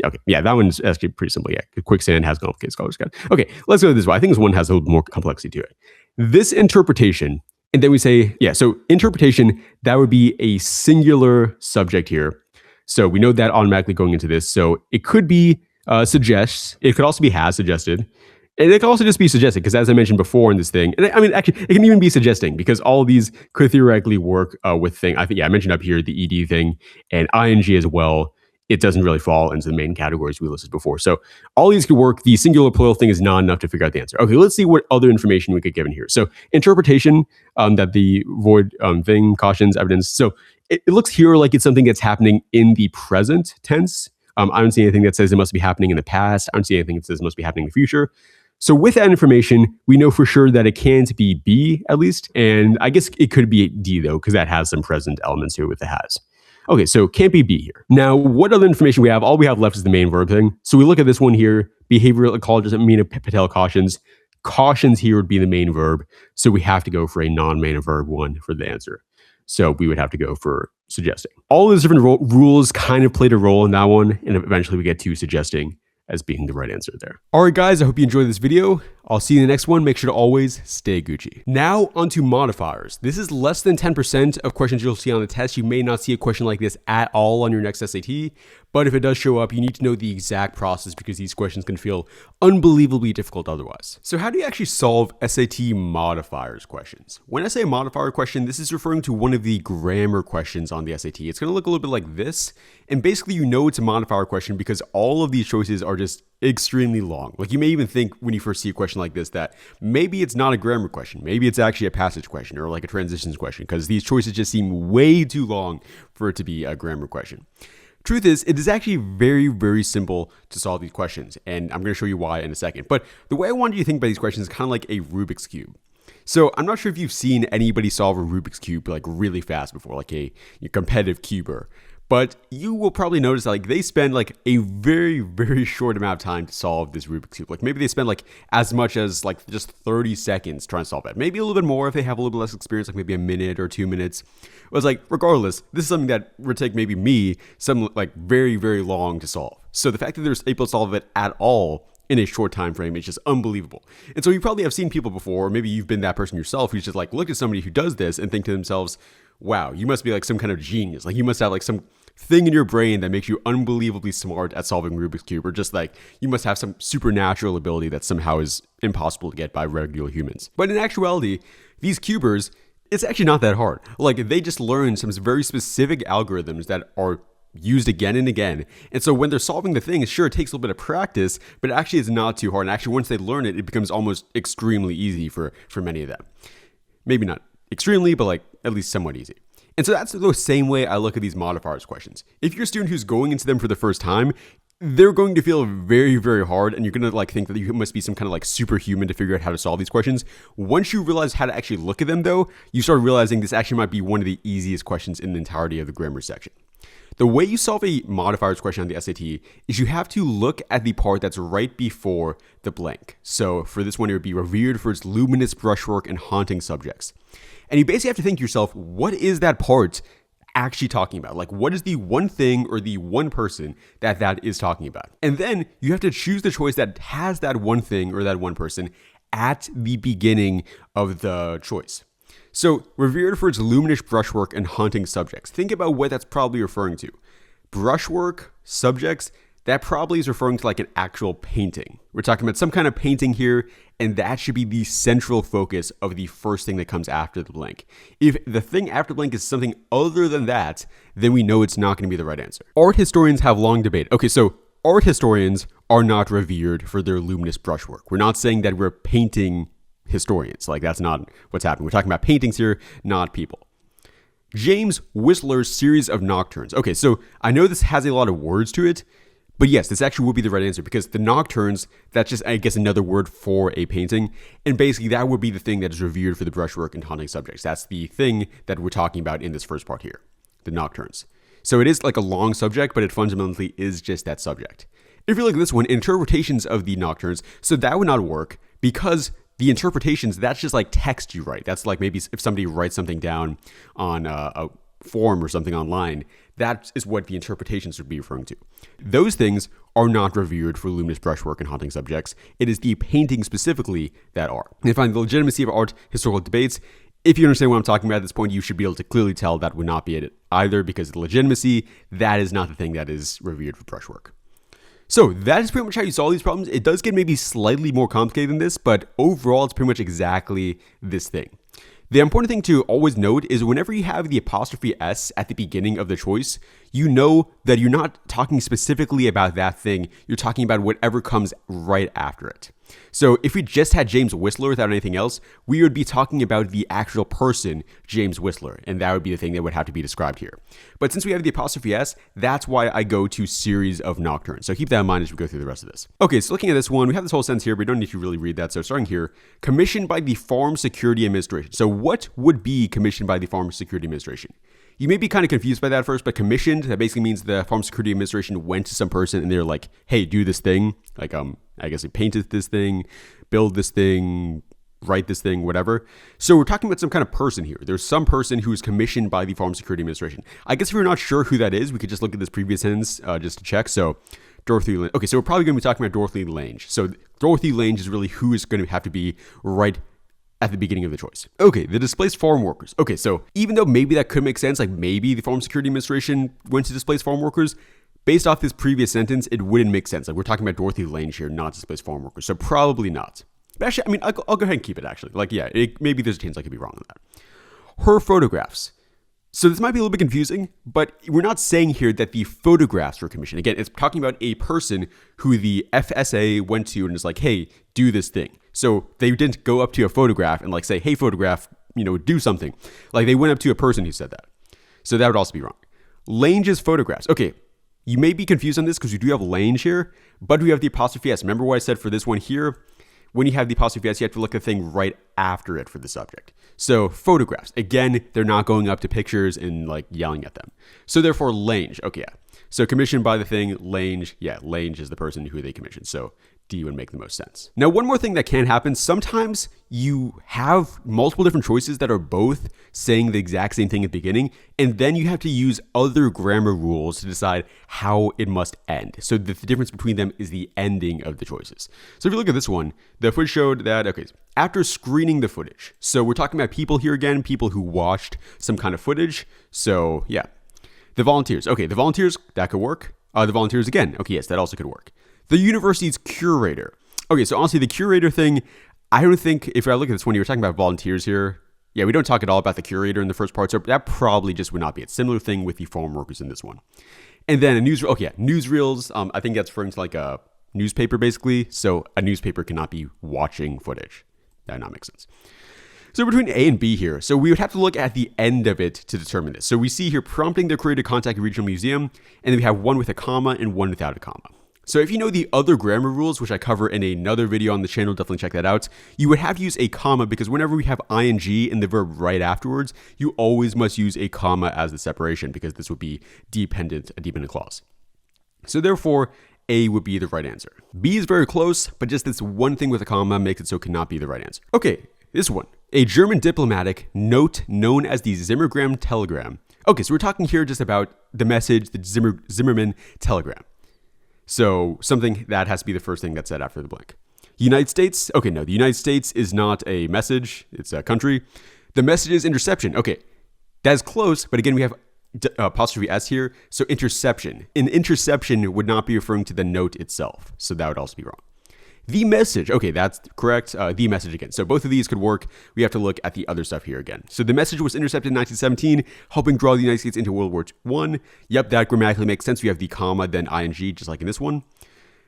that one's actually pretty simple. Yeah, quicksand has complicated scholars guide. Okay, let's go this way. I think this one has a little more complexity to it. This interpretation, and then we say, so interpretation, that would be a singular subject here. So we know that automatically going into this. So it could be suggests. It could also be has suggested. And it could also just be suggested because as I mentioned before in this thing, and I mean, actually, it can even be suggesting because all of these could theoretically work with thing. I think, I mentioned up here the ed thing and ing as well. It doesn't really fall into the main categories we listed before. So all these could work. The singular plural thing is not enough to figure out the answer. Okay, let's see what other information we could give in here. So interpretation, that the void thing, cautions, evidence. So it looks here like it's something that's happening in the present tense. I don't see anything that says it must be happening in the past. I don't see anything that says it must be happening in the future. So with that information, we know for sure that it can't be B at least. And I guess it could be D though, because that has some present elements here with the has. Okay, so can't be B here. Now, what other information we have? All we have left is the main verb thing. So we look at this one here. Behavioral ecologists, Amina Patel cautions. Cautions here would be the main verb. So we have to go for a non-main verb one for the answer. So we would have to go for suggesting. All those different rules kind of played a role in that one. And eventually we get to suggesting as being the right answer there. All right, guys, I hope you enjoyed this video. I'll see you in the next one. Make sure to always stay Gucci. Now onto modifiers. This is less than 10% of questions you'll see on the test. You may not see a question like this at all on your next SAT, but if it does show up, you need to know the exact process because these questions can feel unbelievably difficult otherwise. So how do you actually solve SAT modifiers questions? When I say modifier question, this is referring to one of the grammar questions on the SAT. It's gonna look a little bit like this. And basically you know it's a modifier question because all of these choices are just extremely long. Like you may even think when you first see a question like this that maybe it's not a grammar question. Maybe it's actually a passage question or like a transitions question because these choices just seem way too long for it to be a grammar question. Truth is, it is actually very, very simple to solve these questions. And I'm going to show you why in a second. But the way I want you to think about these questions is kind of like a Rubik's Cube. So I'm not sure if you've seen anybody solve a Rubik's Cube like really fast before, like a competitive cuber. But you will probably notice that like they spend like a very, very short amount of time to solve this Rubik's Cube. Like maybe they spend like as much as like just 30 seconds trying to solve it. Maybe a little bit more if they have a little bit less experience, like maybe a minute or 2 minutes. It was like, regardless, this is something that would take maybe me some like very, very long to solve. So the fact that they're able to solve it at all in a short time frame is just unbelievable. And so you probably have seen people before, or maybe you've been that person yourself who's just like looked at somebody who does this and think to themselves, wow, you must be like some kind of genius. Like you must have like some thing in your brain that makes you unbelievably smart at solving Rubik's Cube, or just like you must have some supernatural ability that somehow is impossible to get by regular humans. But in actuality, these cubers, it's actually not that hard. Like they just learn some very specific algorithms that are used again and again. And so when they're solving the thing, sure, it takes a little bit of practice, but actually it's not too hard. And actually once they learn it, it becomes almost extremely easy for many of them. Maybe not extremely, but like at least somewhat easy. And so that's the same way I look at these modifiers questions. If you're a student who's going into them for the first time, they're going to feel very, very hard, and you're going to like think that you must be some kind of like superhuman to figure out how to solve these questions. Once you realize how to actually look at them though, you start realizing this actually might be one of the easiest questions in the entirety of the grammar section. The way you solve a modifiers question on the SAT is you have to look at the part that's right before the blank. So for this one, it would be revered for its luminous brushwork and haunting subjects. And you basically have to think to yourself, what is that part actually talking about? Like, what is the one thing or the one person that is talking about? And then you have to choose the choice that has that one thing or that one person at the beginning of the choice. So, revered for its luminous brushwork and haunting subjects. Think about what that's probably referring to. Brushwork, subjects, that probably is referring to like an actual painting. We're talking about some kind of painting here, and that should be the central focus of the first thing that comes after the blank. If the thing after blank is something other than that, then we know it's not going to be the right answer. Art historians have long debated. Okay, so art historians are not revered for their luminous brushwork. We're not saying that we're painting historians. Like that's not what's happening. We're talking about paintings here, not people. James Whistler's series of nocturnes. Okay, so I know this has a lot of words to it, but yes, this actually would be the right answer because the nocturnes, that's just, I guess, another word for a painting. And basically that would be the thing that is revered for the brushwork and haunting subjects. That's the thing that we're talking about in this first part here, the nocturnes. So it is like a long subject, but it fundamentally is just that subject. If you look at this one, interpretations of the nocturnes, so that would not work because the interpretations, that's just like text you write. That's like maybe if somebody writes something down on a form or something online, that is what the interpretations would be referring to. Those things are not revered for luminous brushwork and haunting subjects. It is the painting specifically that are. And finally, the legitimacy of art historical debates. If you understand what I'm talking about at this point, you should be able to clearly tell that would not be it either because the legitimacy, that is not the thing that is revered for brushwork. So that is pretty much how you solve these problems. It does get maybe slightly more complicated than this, but overall it's pretty much exactly this thing. The important thing to always note is whenever you have the apostrophe S at the beginning of the choice, you know that you're not talking specifically about that thing. You're talking about whatever comes right after it. So if we just had James Whistler without anything else, we would be talking about the actual person, James Whistler, and that would be the thing that would have to be described here. But since we have the apostrophe S, that's why I go to series of nocturnes. So keep that in mind as we go through the rest of this. Okay, so looking at this one, we have this whole sentence here, but we don't need to really read that. So starting here, commissioned by the Farm Security Administration. So what would be commissioned by the Farm Security Administration? You may be kind of confused by that first, but commissioned, that basically means the Farm Security Administration went to some person and they're like, hey, do this thing. Like, I guess they painted this thing, build this thing, write this thing, whatever. So we're talking about some kind of person here. There's some person who is commissioned by the Farm Security Administration. I guess if you're not sure who that is, we could just look at this previous sentence just to check. So Dorothy Lange. Okay, so we're probably going to be talking about Dorothy Lange. So Dorothy Lange is really who is going to have to be right at the beginning of the choice. Okay, the displaced farm workers. Okay, so even though maybe that could make sense, like maybe the Farm Security Administration went to displaced farm workers, based off this previous sentence, it wouldn't make sense. Like we're talking about Dorothy Lange here, not displaced farm workers. So probably not. But actually, I mean, I'll go ahead and keep it actually. Like, yeah, maybe there's a chance I could be wrong on that. Her photographs. So this might be a little bit confusing, but we're not saying here that the photographs were commissioned. Again, it's talking about a person who the FSA went to and is like, hey, do this thing. So they didn't go up to a photograph and like say, hey, photograph, do something. Like they went up to a person who said that. So that would also be wrong. Lange's photographs. Okay, you may be confused on this because we do have Lange here, but we have the apostrophe S. Remember what I said for this one here? When you have the apostrophe S, you have to look at the thing right after it for the subject. So photographs, again, they're not going up to pictures and like yelling at them. So therefore Lange, okay, yeah. So commissioned by the thing, Lange, yeah, Lange is the person who they commissioned. So D would make the most sense. Now, one more thing that can happen, sometimes you have multiple different choices that are both saying the exact same thing at the beginning, and then you have to use other grammar rules to decide how it must end. So the difference between them is the ending of the choices. So if you look at this one, the footage showed that, okay, after screening the footage. So we're talking about people here again, people who watched some kind of footage. So yeah, the volunteers. Okay, the volunteers, that could work. The volunteers again. Okay, yes, that also could work. The university's curator. Okay, so honestly, the curator thing, I don't think, if I look at this one, you were talking about volunteers here. Yeah, we don't talk at all about the curator in the first part, so that probably just would not be it. Similar thing with the farm workers in this one. And then a newsreel. Okay, yeah, newsreels. I think that's referring to like a newspaper, basically. So a newspaper cannot be watching footage. That would not make sense. So between A and B here, so we would have to look at the end of it to determine this. So we see here prompting the courier to contact a regional museum, and then we have one with a comma and one without a comma. So if you know the other grammar rules, which I cover in another video on the channel, definitely check that out, you would have to use a comma because whenever we have ing in the verb right afterwards, you always must use a comma as the separation because this would be a dependent clause. So therefore, A would be the right answer. B is very close, but just this one thing with a comma makes it so it cannot be the right answer. Okay, this one. A German diplomatic note known as the Zimmergram telegram. Okay, so we're talking here just about the message, the Zimmerman telegram. So something that has to be the first thing that's said after the blank. United States. Okay, no, the United States is not a message. It's a country. The message is interception. Okay, that is close, but again, we have apostrophe S here. So interception. An interception would not be referring to the note itself. So that would also be wrong. The message. Okay, that's correct. The message again. So both of these could work. We have to look at the other stuff here again. So the message was intercepted in 1917, helping draw the United States into World War I. Yep, that grammatically makes sense. We have the comma, then ing, just like in this one.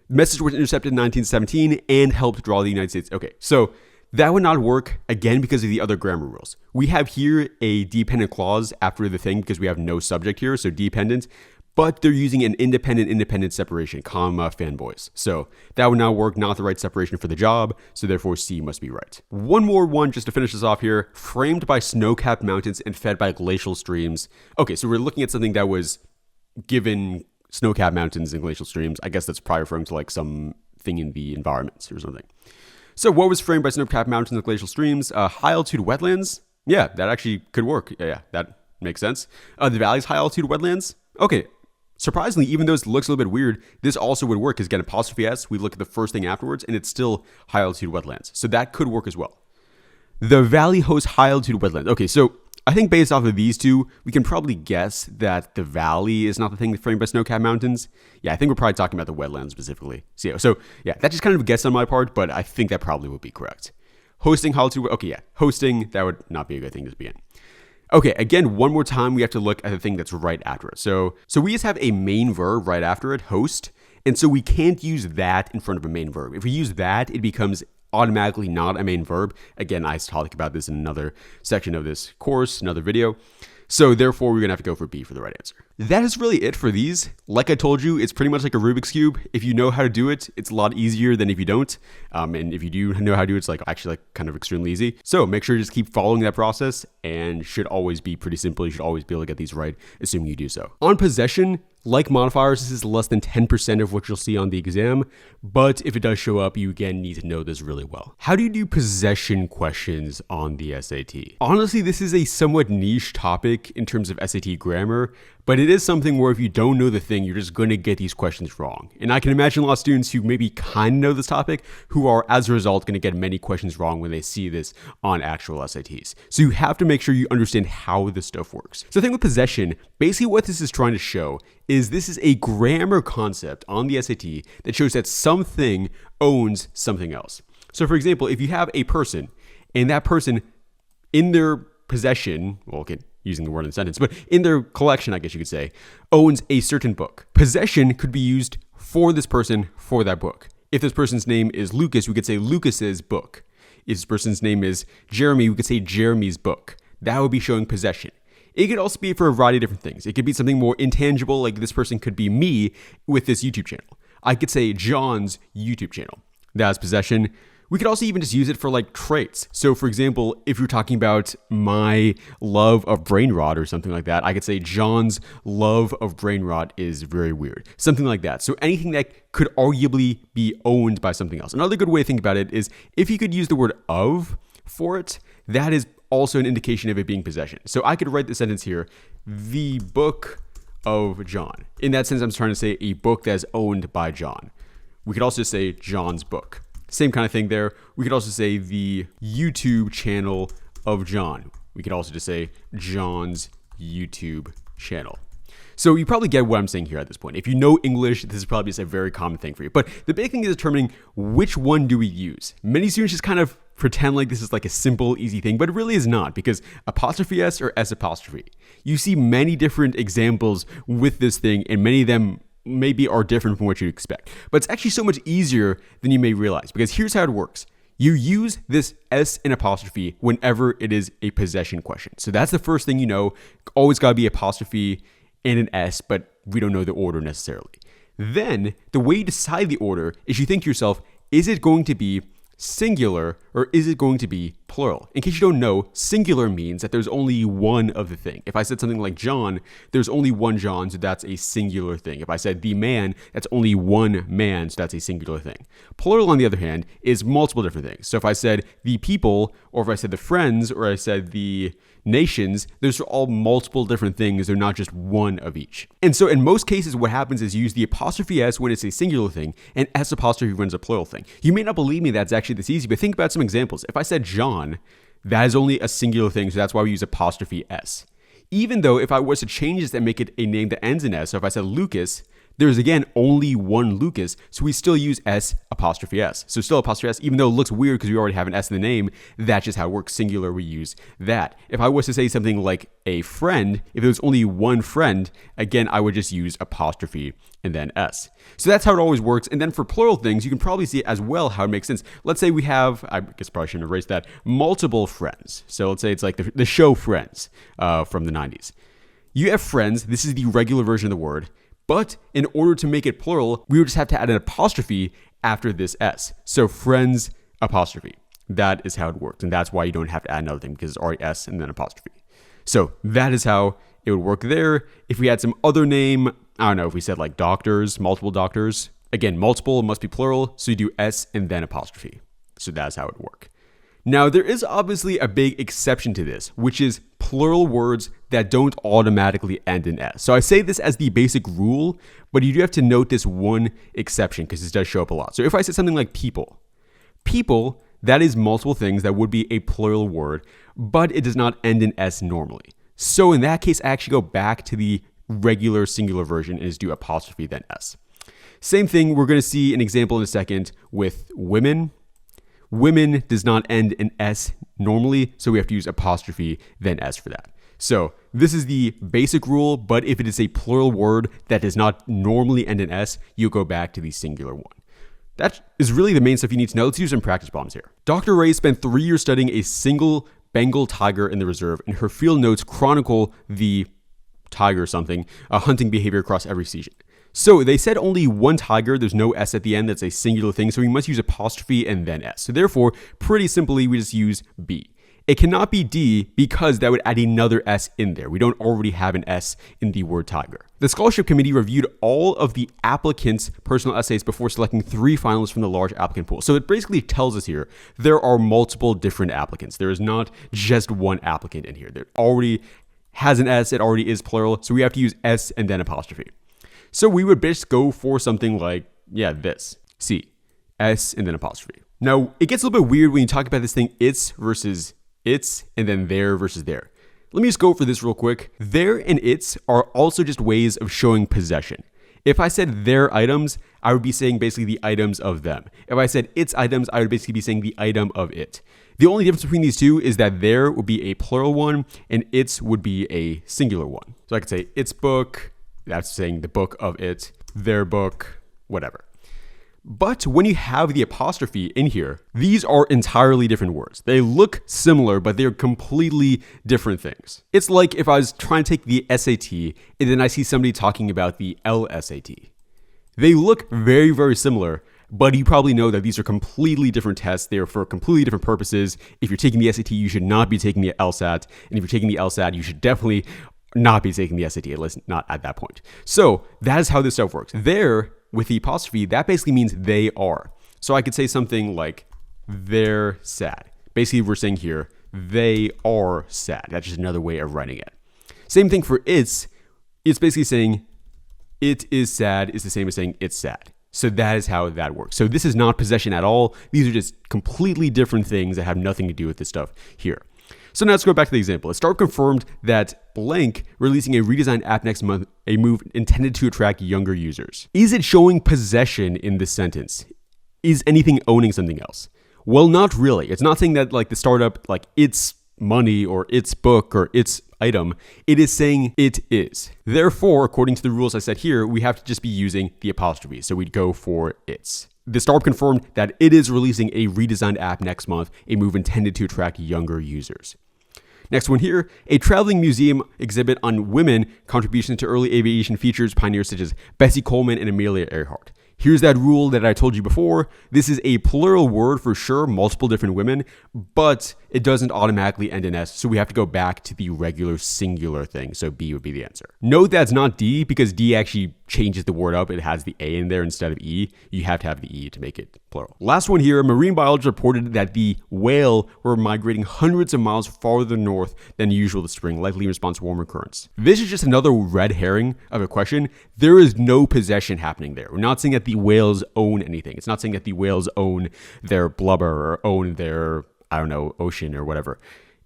The message was intercepted in 1917 and helped draw the United States. Okay, so that would not work, again, because of the other grammar rules. We have here a dependent clause after the thing because we have no subject here, so dependent. But they're using an independent separation, comma, fanboys. So that would not work, not the right separation for the job, so therefore C must be right. One more one just to finish this off here. Framed by snow-capped mountains and fed by glacial streams. Okay, so we're looking at something that was given snow-capped mountains and glacial streams. I guess that's probably referring to like something in the environment or something. So what was framed by snow-capped mountains and glacial streams? High-altitude wetlands? Yeah, that actually could work. Yeah, that makes sense. The valley's high-altitude wetlands? Okay. Surprisingly, even though it looks a little bit weird, this also would work because again, apostrophe S, we look at the first thing afterwards and it's still high altitude wetlands. So that could work as well. The valley hosts high altitude wetlands. Okay, so I think based off of these two, we can probably guess that the valley is not the thing framed by snow-capped mountains. Yeah, I think we're probably talking about the wetlands specifically. So yeah, that's just kind of a guess on my part, but I think that probably would be correct. Hosting high altitude, okay, yeah, hosting, that would not be a good thing to be in. Okay, again, one more time, we have to look at the thing that's right after it. So we just have a main verb right after it, host, and so we can't use that in front of a main verb. If we use that, it becomes automatically not a main verb. Again, I talk about this in another section of this course, another video. So therefore, we're gonna have to go for B for the right answer. That is really it for these. Like I told you, it's pretty much like a Rubik's Cube. If you know how to do it, it's a lot easier than if you don't. And if you do know how to do it, it's like actually like kind of extremely easy. So make sure to just keep following that process and should always be pretty simple. You should always be able to get these right, assuming you do so. On possession, like modifiers, this is less than 10% of what you'll see on the exam, but if it does show up, you again need to know this really well. How do you do possession questions on the SAT? Honestly, this is a somewhat niche topic in terms of SAT grammar, but it is something where if you don't know the thing, you're just going to get these questions wrong. And I can imagine a lot of students who maybe kind of know this topic who are, as a result, going to get many questions wrong when they see this on actual SATs. So you have to make sure you understand how this stuff works. So the thing with possession, basically what this is trying to show is this is a grammar concept on the SAT that shows that something owns something else. So for example, if you have a person and that person in their possession, well, okay, using the word in the sentence, but in their collection, I guess you could say, owns a certain book. Possession could be used for this person for that book. If this person's name is Lucas, we could say Lucas's book. If this person's name is Jeremy, we could say Jeremy's book. That would be showing possession. It could also be for a variety of different things. It could be something more intangible, like this person could be me with this YouTube channel. I could say John's YouTube channel. That's possession. We could also even just use it for like traits. So for example, if you're talking about my love of brain rot or something like that, I could say John's love of brain rot is very weird. Something like that. So anything that could arguably be owned by something else. Another good way to think about it is if you could use the word of for it, that is also an indication of it being possession. So I could write the sentence here, the book of John. In that sense, I'm trying to say a book that's owned by John. We could also say John's book. Same kind of thing there. We could also say the YouTube channel of John. We could also just say John's YouTube channel. So you probably get what I'm saying here at this point. If you know English, this is probably just a very common thing for you. But the big thing is determining which one do we use. Many students just kind of pretend like this is like a simple, easy thing, but it really is not, because apostrophe S or S apostrophe. You see many different examples with this thing, and many of them maybe are different from what you'd expect. But it's actually so much easier than you may realize, because here's how it works. You use this S and apostrophe whenever it is a possession question. So that's the first thing you know. Always got to be apostrophe and an S, but we don't know the order necessarily. Then the way you decide the order is you think to yourself, is it going to be singular or is it going to be plural? In case you don't know, singular means that there's only one of the thing. If I said something like John, there's only one John, so that's a singular thing. If I said the man, that's only one man, so that's a singular thing. Plural, on the other hand, is multiple different things. So if I said the people, or if I said the friends, or I said the nations, those are all multiple different things. They're not just one of each. And so in most cases, what happens is you use the apostrophe S when it's a singular thing and S apostrophe when it's a plural thing. You may not believe me that's actually this easy, but think about some examples. If I said John, that is only a singular thing, so that's why we use apostrophe S. Even though if I was to change this and make it a name that ends in S, so if I said Lucas, there's again only one Lucas, so we still use S apostrophe S. So still apostrophe S, even though it looks weird because we already have an S in the name, that's just how it works. Singular, we use that. If I was to say something like a friend, if it was only one friend, again, I would just use apostrophe and then S. So that's how it always works. And then for plural things, you can probably see as well how it makes sense. Let's say we have, I guess probably shouldn't erase that, multiple friends. So let's say it's like the show Friends from the 90s. You have friends, this is the regular version of the word, but in order to make it plural, we would just have to add an apostrophe after this S. So friends apostrophe. That is how it works. And that's why you don't have to add another thing, because it's already S and then apostrophe. So that is how it would work there. If we had some other name, I don't know, if we said like doctors, multiple doctors, again, multiple must be plural. So you do S and then apostrophe. So that's how it would work. Now, there is obviously a big exception to this, which is plural words that don't automatically end in S. So I say this as the basic rule, but you do have to note this one exception because this does show up a lot. So if I said something like people, that is multiple things that would be a plural word, but it does not end in S normally. So in that case, I actually go back to the regular singular version and just do apostrophe then S. Same thing, we're going to see an example in a second with women. Women does not end in S normally, so we have to use apostrophe then S for that. So this is the basic rule, but if it is a plural word that does not normally end in S, you go back to the singular one. That is really the main stuff you need to know. Let's use some practice problems here. Dr. Ray spent 3 years studying a single Bengal tiger in the reserve, and her field notes chronicle the tiger hunting behavior across every season. So they said only one tiger, there's no S at the end, that's a singular thing, so we must use apostrophe and then S. So therefore, pretty simply, we just use B. It cannot be D because that would add another S in there. We don't already have an S in the word tiger. The scholarship committee reviewed all of the applicants' personal essays before selecting 3 finalists from the large applicant pool. So it basically tells us here there are multiple different applicants. There is not just one applicant in here. There already has an S, it already is plural, so we have to use S and then apostrophe. So we would just go for something like, this. C, S, and then apostrophe. Now, it gets a little bit weird when you talk about this thing, it's versus its, and then there versus there. Let me just go for this real quick. There and its are also just ways of showing possession. If I said their items, I would be saying basically the items of them. If I said its items, I would basically be saying the item of it. The only difference between these two is that there would be a plural one, and its would be a singular one. So I could say its book, that's saying the book of it, their book, whatever. But when you have the apostrophe in here, these are entirely different words. They look similar, but they're completely different things. It's like if I was trying to take the SAT and then I see somebody talking about the LSAT. They look very, very similar, but you probably know that these are completely different tests. They are for completely different purposes. If you're taking the SAT, you should not be taking the LSAT. And if you're taking the LSAT, you should definitely not be taking the SAT, at least not at that point. So that is how this stuff works. There, with the apostrophe, that basically means they are. So I could say something like, they're sad. Basically, we're saying here, they are sad. That's just another way of writing it. Same thing for it's basically saying, it is sad is the same as saying it's sad. So that is how that works. So this is not possession at all. These are just completely different things that have nothing to do with this stuff here. So now let's go back to the example. Startup confirmed that blank releasing a redesigned app next month, a move intended to attract younger users. Is it showing possession in this sentence? Is anything owning something else? Well, not really. It's not saying that like the startup, like its money or its book or its item. It is saying it is. Therefore, according to the rules I set here, we have to just be using the apostrophe. So we'd go for its. The startup confirmed that it is releasing a redesigned app next month, a move intended to attract younger users. Next one here, a traveling museum exhibit on women contributions to early aviation features pioneers such as Bessie Coleman and Amelia Earhart. Here's that rule that I told you before. This is a plural word for sure, multiple different women, but it doesn't automatically end in S, so we have to go back to the regular singular thing, so B would be the answer. Note that's not D, because D actually changes the word up. It has the A in there instead of E. You have to have the E to make it plural. Last one here, marine biologists reported that the whale were migrating hundreds of miles farther north than usual this spring, likely in response to warmer currents. This is just another red herring of a question. There is no possession happening there. We're not saying that the whales own anything. It's not saying that the whales own their blubber or own their, I don't know, ocean or whatever.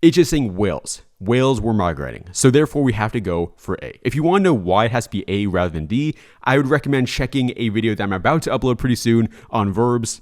It's just saying whales. Whales were migrating. So therefore we have to go for A. If you want to know why it has to be A rather than D, I would recommend checking a video that I'm about to upload pretty soon on verbs.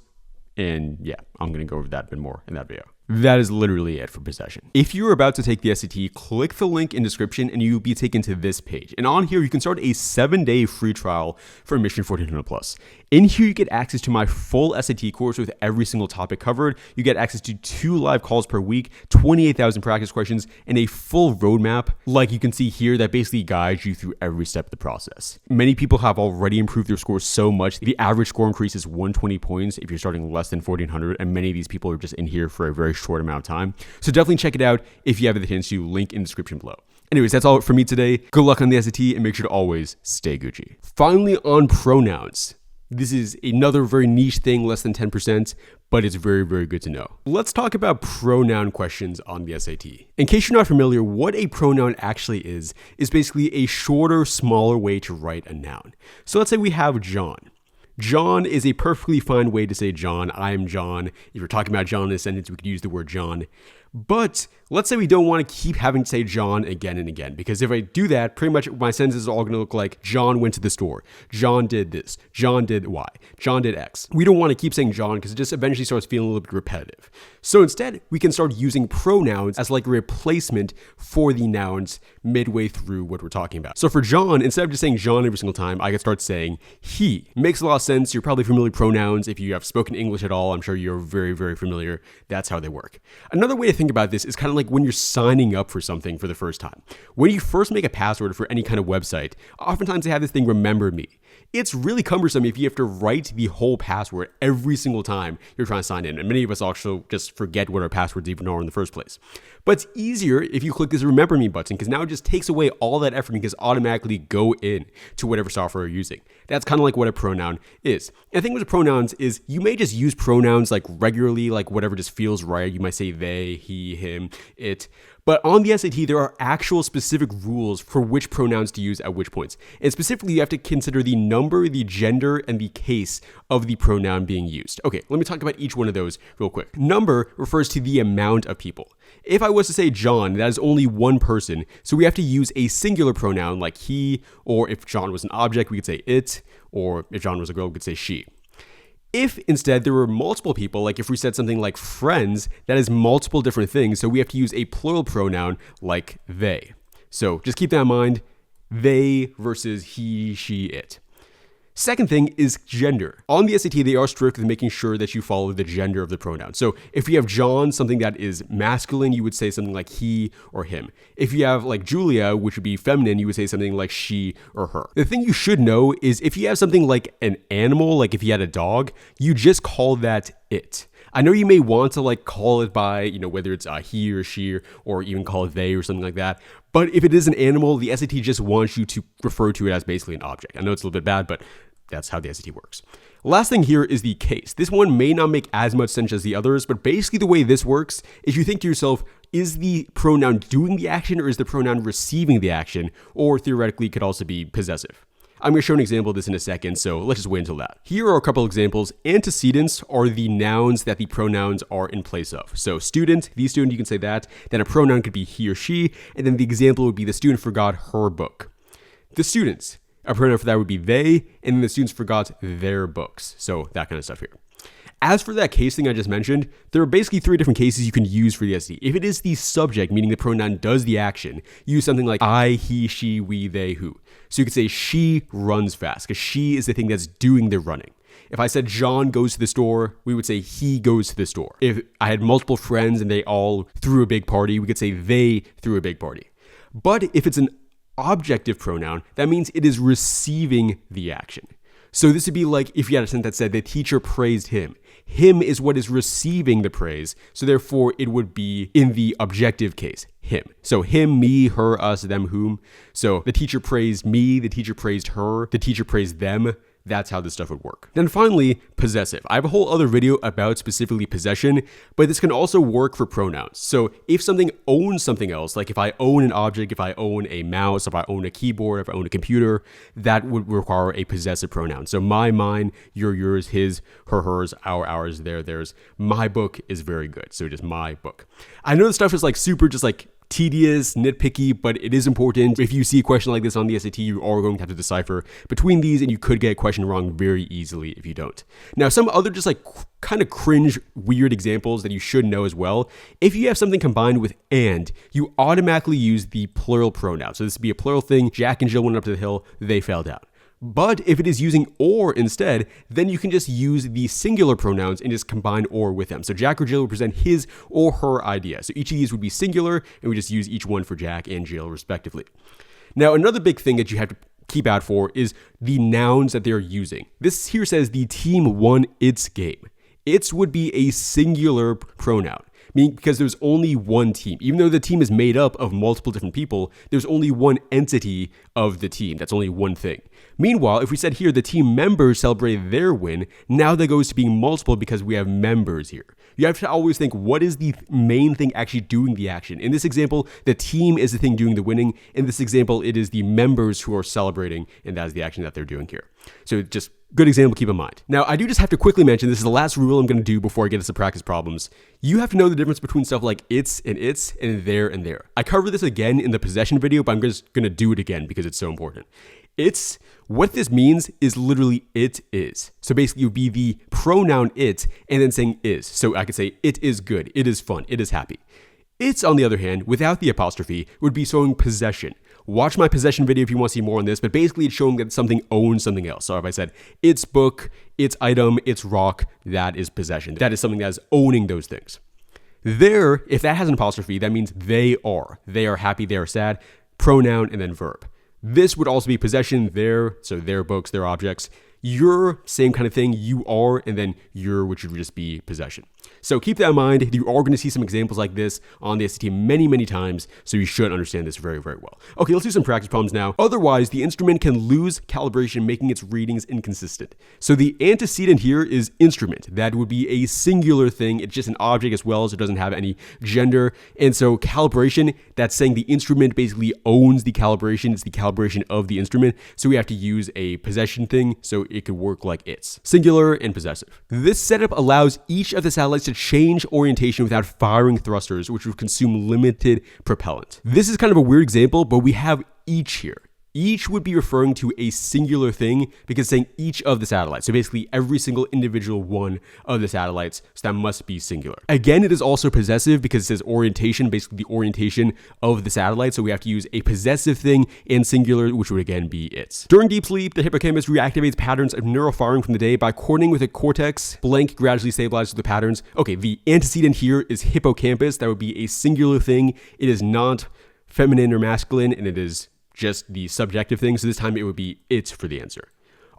And yeah, I'm going to go over that a bit more in that video. That is literally it for possession. If you're about to take the SAT, click the link in description and you'll be taken to this page. And on here, you can start a 7-day free trial for Mission 1400 Plus. In here, you get access to my full SAT course with every single topic covered. You get access to 2 live calls per week, 28,000 practice questions, and a full roadmap, like you can see here, that basically guides you through every step of the process. Many people have already improved their scores so much. The average score increase is 120 points if you're starting less than 1400, and many of these people are just in here for a very short amount of time. So definitely check it out if you have the chance to. Link in the description below. Anyways, that's all for me today. Good luck on the SAT and make sure to always stay Gucci. Finally, on pronouns. This is another very niche thing, less than 10%, but it's very, very good to know. Let's talk about pronoun questions on the SAT. In case you're not familiar, what a pronoun actually is basically a shorter, smaller way to write a noun. So let's say we have John. John is a perfectly fine way to say John. I am John. If you're talking about John in a sentence, we could use the word John. But let's say we don't want to keep having to say John again and again, because if I do that, pretty much my sentences are all going to look like John went to the store, John did this, John did Y, John did X. We don't want to keep saying John because it just eventually starts feeling a little bit repetitive. So instead, we can start using pronouns as like a replacement for the nouns midway through what we're talking about. So for John, instead of just saying John every single time, I could start saying he. Makes a lot of sense. You're probably familiar with pronouns. If you have spoken English at all, I'm sure you're very, very familiar. That's how they work. Another way to think about this is kind of like when you're signing up for something for the first time. When you first make a password for any kind of website, oftentimes they have this thing, remember me. It's really cumbersome if you have to write the whole password every single time you're trying to sign in. And many of us also just forget what our passwords even are in the first place. But it's easier if you click this remember me button, because now it just takes away all that effort and can automatically go in to whatever software you're using. That's kind of like what a pronoun is. And the thing with pronouns is you may just use pronouns like regularly, like whatever just feels right. You might say they, he, him, it. But on the SAT, there are actual specific rules for which pronouns to use at which points. And specifically, you have to consider the number, the gender, and the case of the pronoun being used. Okay, let me talk about each one of those real quick. Number refers to the amount of people. If I was to say John, that is only one person, so we have to use a singular pronoun like he, or if John was an object, we could say it, or if John was a girl, we could say she. If instead there were multiple people, like if we said something like friends, that is multiple different things, so we have to use a plural pronoun like they. So just keep that in mind, they versus he, she, it. Second thing is gender. On the SAT, they are strict with making sure that you follow the gender of the pronoun. So if you have John, something that is masculine, you would say something like he or him. If you have like Julia, which would be feminine, you would say something like she or her. The thing you should know is if you have something like an animal, like if you had a dog, you just call that it. I know you may want to like call it by, whether it's he or she or even call it they or something like that. But if it is an animal, the SAT just wants you to refer to it as basically an object. I know it's a little bit bad, but that's how the SAT works. Last thing here is the case. This one may not make as much sense as the others, but basically the way this works is you think to yourself, is the pronoun doing the action or is the pronoun receiving the action? Or theoretically, it could also be possessive. I'm going to show an example of this in a second, so let's just wait until that. Here are a couple examples. Antecedents are the nouns that the pronouns are in place of. So student, the student, you can say that. Then a pronoun could be he or she. And then the example would be the student forgot her book. The students, a pronoun for that would be they. And then the students forgot their books. So that kind of stuff here. As for that case thing I just mentioned, there are basically 3 different cases you can use for the SAT. If it is the subject, meaning the pronoun does the action, use something like I, he, she, we, they, who. So you could say she runs fast because she is the thing that's doing the running. If I said John goes to the store, we would say he goes to the store. If I had multiple friends and they all threw a big party, we could say they threw a big party. But if it's an objective pronoun, that means it is receiving the action. So this would be like if you had a sentence that said the teacher praised him. Him is what is receiving the praise. So therefore it would be in the objective case, him. So him, me, her, us, them, whom. So the teacher praised me, the teacher praised her, the teacher praised them. That's how this stuff would work. Then finally, possessive. I have a whole other video about specifically possession, but this can also work for pronouns. So if something owns something else, like if I own an object, if I own a mouse, if I own a keyboard, if I own a computer, that would require a possessive pronoun. So my, mine, your, yours, his, her, hers, our, ours, their, theirs. My book is very good. So just my book. I know this stuff is like super just like tedious, nitpicky, but it is important. If you see a question like this on the SAT, you are going to have to decipher between these and you could get a question wrong very easily if you don't. Now, some other just like kind of cringe, weird examples that you should know as well. If you have something combined with and, you automatically use the plural pronoun. So this would be a plural thing. Jack and Jill went up to the hill, they fell down. But if it is using or instead, then you can just use the singular pronouns and just combine or with them. So Jack or Jill would present his or her idea. So each of these would be singular, and we just use each one for Jack and Jill respectively. Now, another big thing that you have to keep out for is the nouns that they're using. This here says the team won its game. Its would be a singular pronoun. Meaning because there's only one team. Even though the team is made up of multiple different people, there's only one entity of the team. That's only one thing. Meanwhile, if we said here the team members celebrated their win, now that goes to being multiple because we have members here. You have to always think, what is the main thing actually doing the action? In this example, the team is the thing doing the winning. In this example, it is the members who are celebrating, and that is the action that they're doing here. So just good example, keep in mind. Now, I do just have to quickly mention, this is the last rule I'm going to do before I get into some practice problems. You have to know the difference between stuff like it's and there and there. I covered this again in the possession video, but I'm just going to do it again because it's so important. It's, what this means is literally it is. So basically it would be the pronoun it and then saying is. So I could say it is good, it is fun, it is happy. It's, on the other hand, without the apostrophe, would be showing possession. Watch my possession video if you want to see more on this, but basically it's showing that something owns something else. So if I said it's book, it's item, it's rock, that is possession. That is something that is owning those things. There, if that has an apostrophe, that means they are. They are happy, they are sad, pronoun, and then verb. This would also be possession, their, so their books, their objects. Your, same kind of thing, you are, and then your, which would just be possession. So keep that in mind. You are going to see some examples like this on the SAT many, many times, so you should understand this very, very well. Okay, let's do some practice problems now. Otherwise, the instrument can lose calibration, making its readings inconsistent. So the antecedent here is instrument. That would be a singular thing. It's just an object as well, so it doesn't have any gender. And so calibration, that's saying the instrument basically owns the calibration. It's the calibration of the instrument. So we have to use a possession thing, so it could work like it's. Singular and possessive. This setup allows each of the satellites to change orientation without firing thrusters, which would consume limited propellant. This is kind of a weird example, but we have each here. Each would be referring to a singular thing because it's saying each of the satellites. So basically every single individual one of the satellites. So that must be singular. Again, it is also possessive because it says orientation, basically the orientation of the satellite. So we have to use a possessive thing in singular, which would again be its. During deep sleep, the hippocampus reactivates patterns of neural firing from the day by coordinating with a cortex. Blank gradually stabilizes the patterns. Okay, the antecedent here is hippocampus. That would be a singular thing. It is not feminine or masculine, and it is just the subjective thing, so this time it would be it for the answer.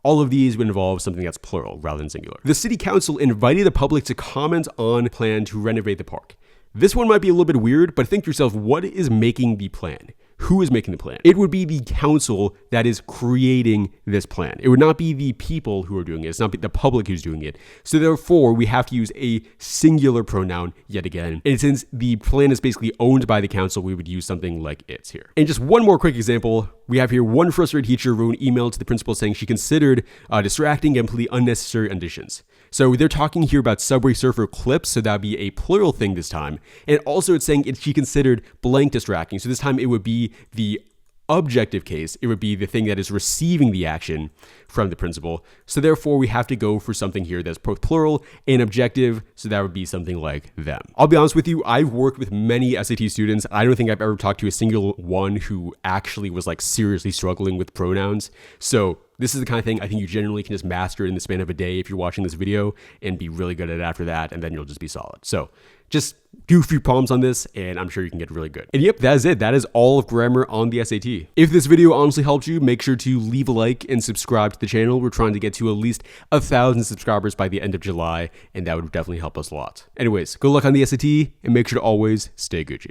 All of these would involve something that's plural rather than singular. The city council invited the public to comment on a plan to renovate the park. This one might be a little bit weird, but think to yourself, what is making the plan? Who is making the plan? It would be the council that is creating this plan. It would not be the people who are doing it. It's not the public who's doing it. So therefore, we have to use a singular pronoun yet again. And since the plan is basically owned by the council, we would use something like it's here. And just one more quick example. We have here one frustrated teacher wrote an email to the principal saying she considered distracting and completely unnecessary additions. So they're talking here about Subway Surfer clips, so that would be a plural thing this time. And also it's saying she considered blank distracting. So this time it would be the objective case. It would be the thing that is receiving the action from the principal. So therefore we have to go for something here that's both plural and objective. So that would be something like them. I'll be honest with you, I've worked with many SAT students. I don't think I've ever talked to a single one who actually was like seriously struggling with pronouns. So this is the kind of thing I think you generally can just master in the span of a day if you're watching this video and be really good at it after that, and then you'll just be solid. So just do a few problems on this and I'm sure you can get really good. And yep, that is it. That is all of grammar on the SAT. If this video honestly helped you, make sure to leave a like and subscribe to the channel. We're trying to get to at least 1,000 subscribers by the end of July, and that would definitely help us a lot. Anyways, good luck on the SAT and make sure to always stay Gucci.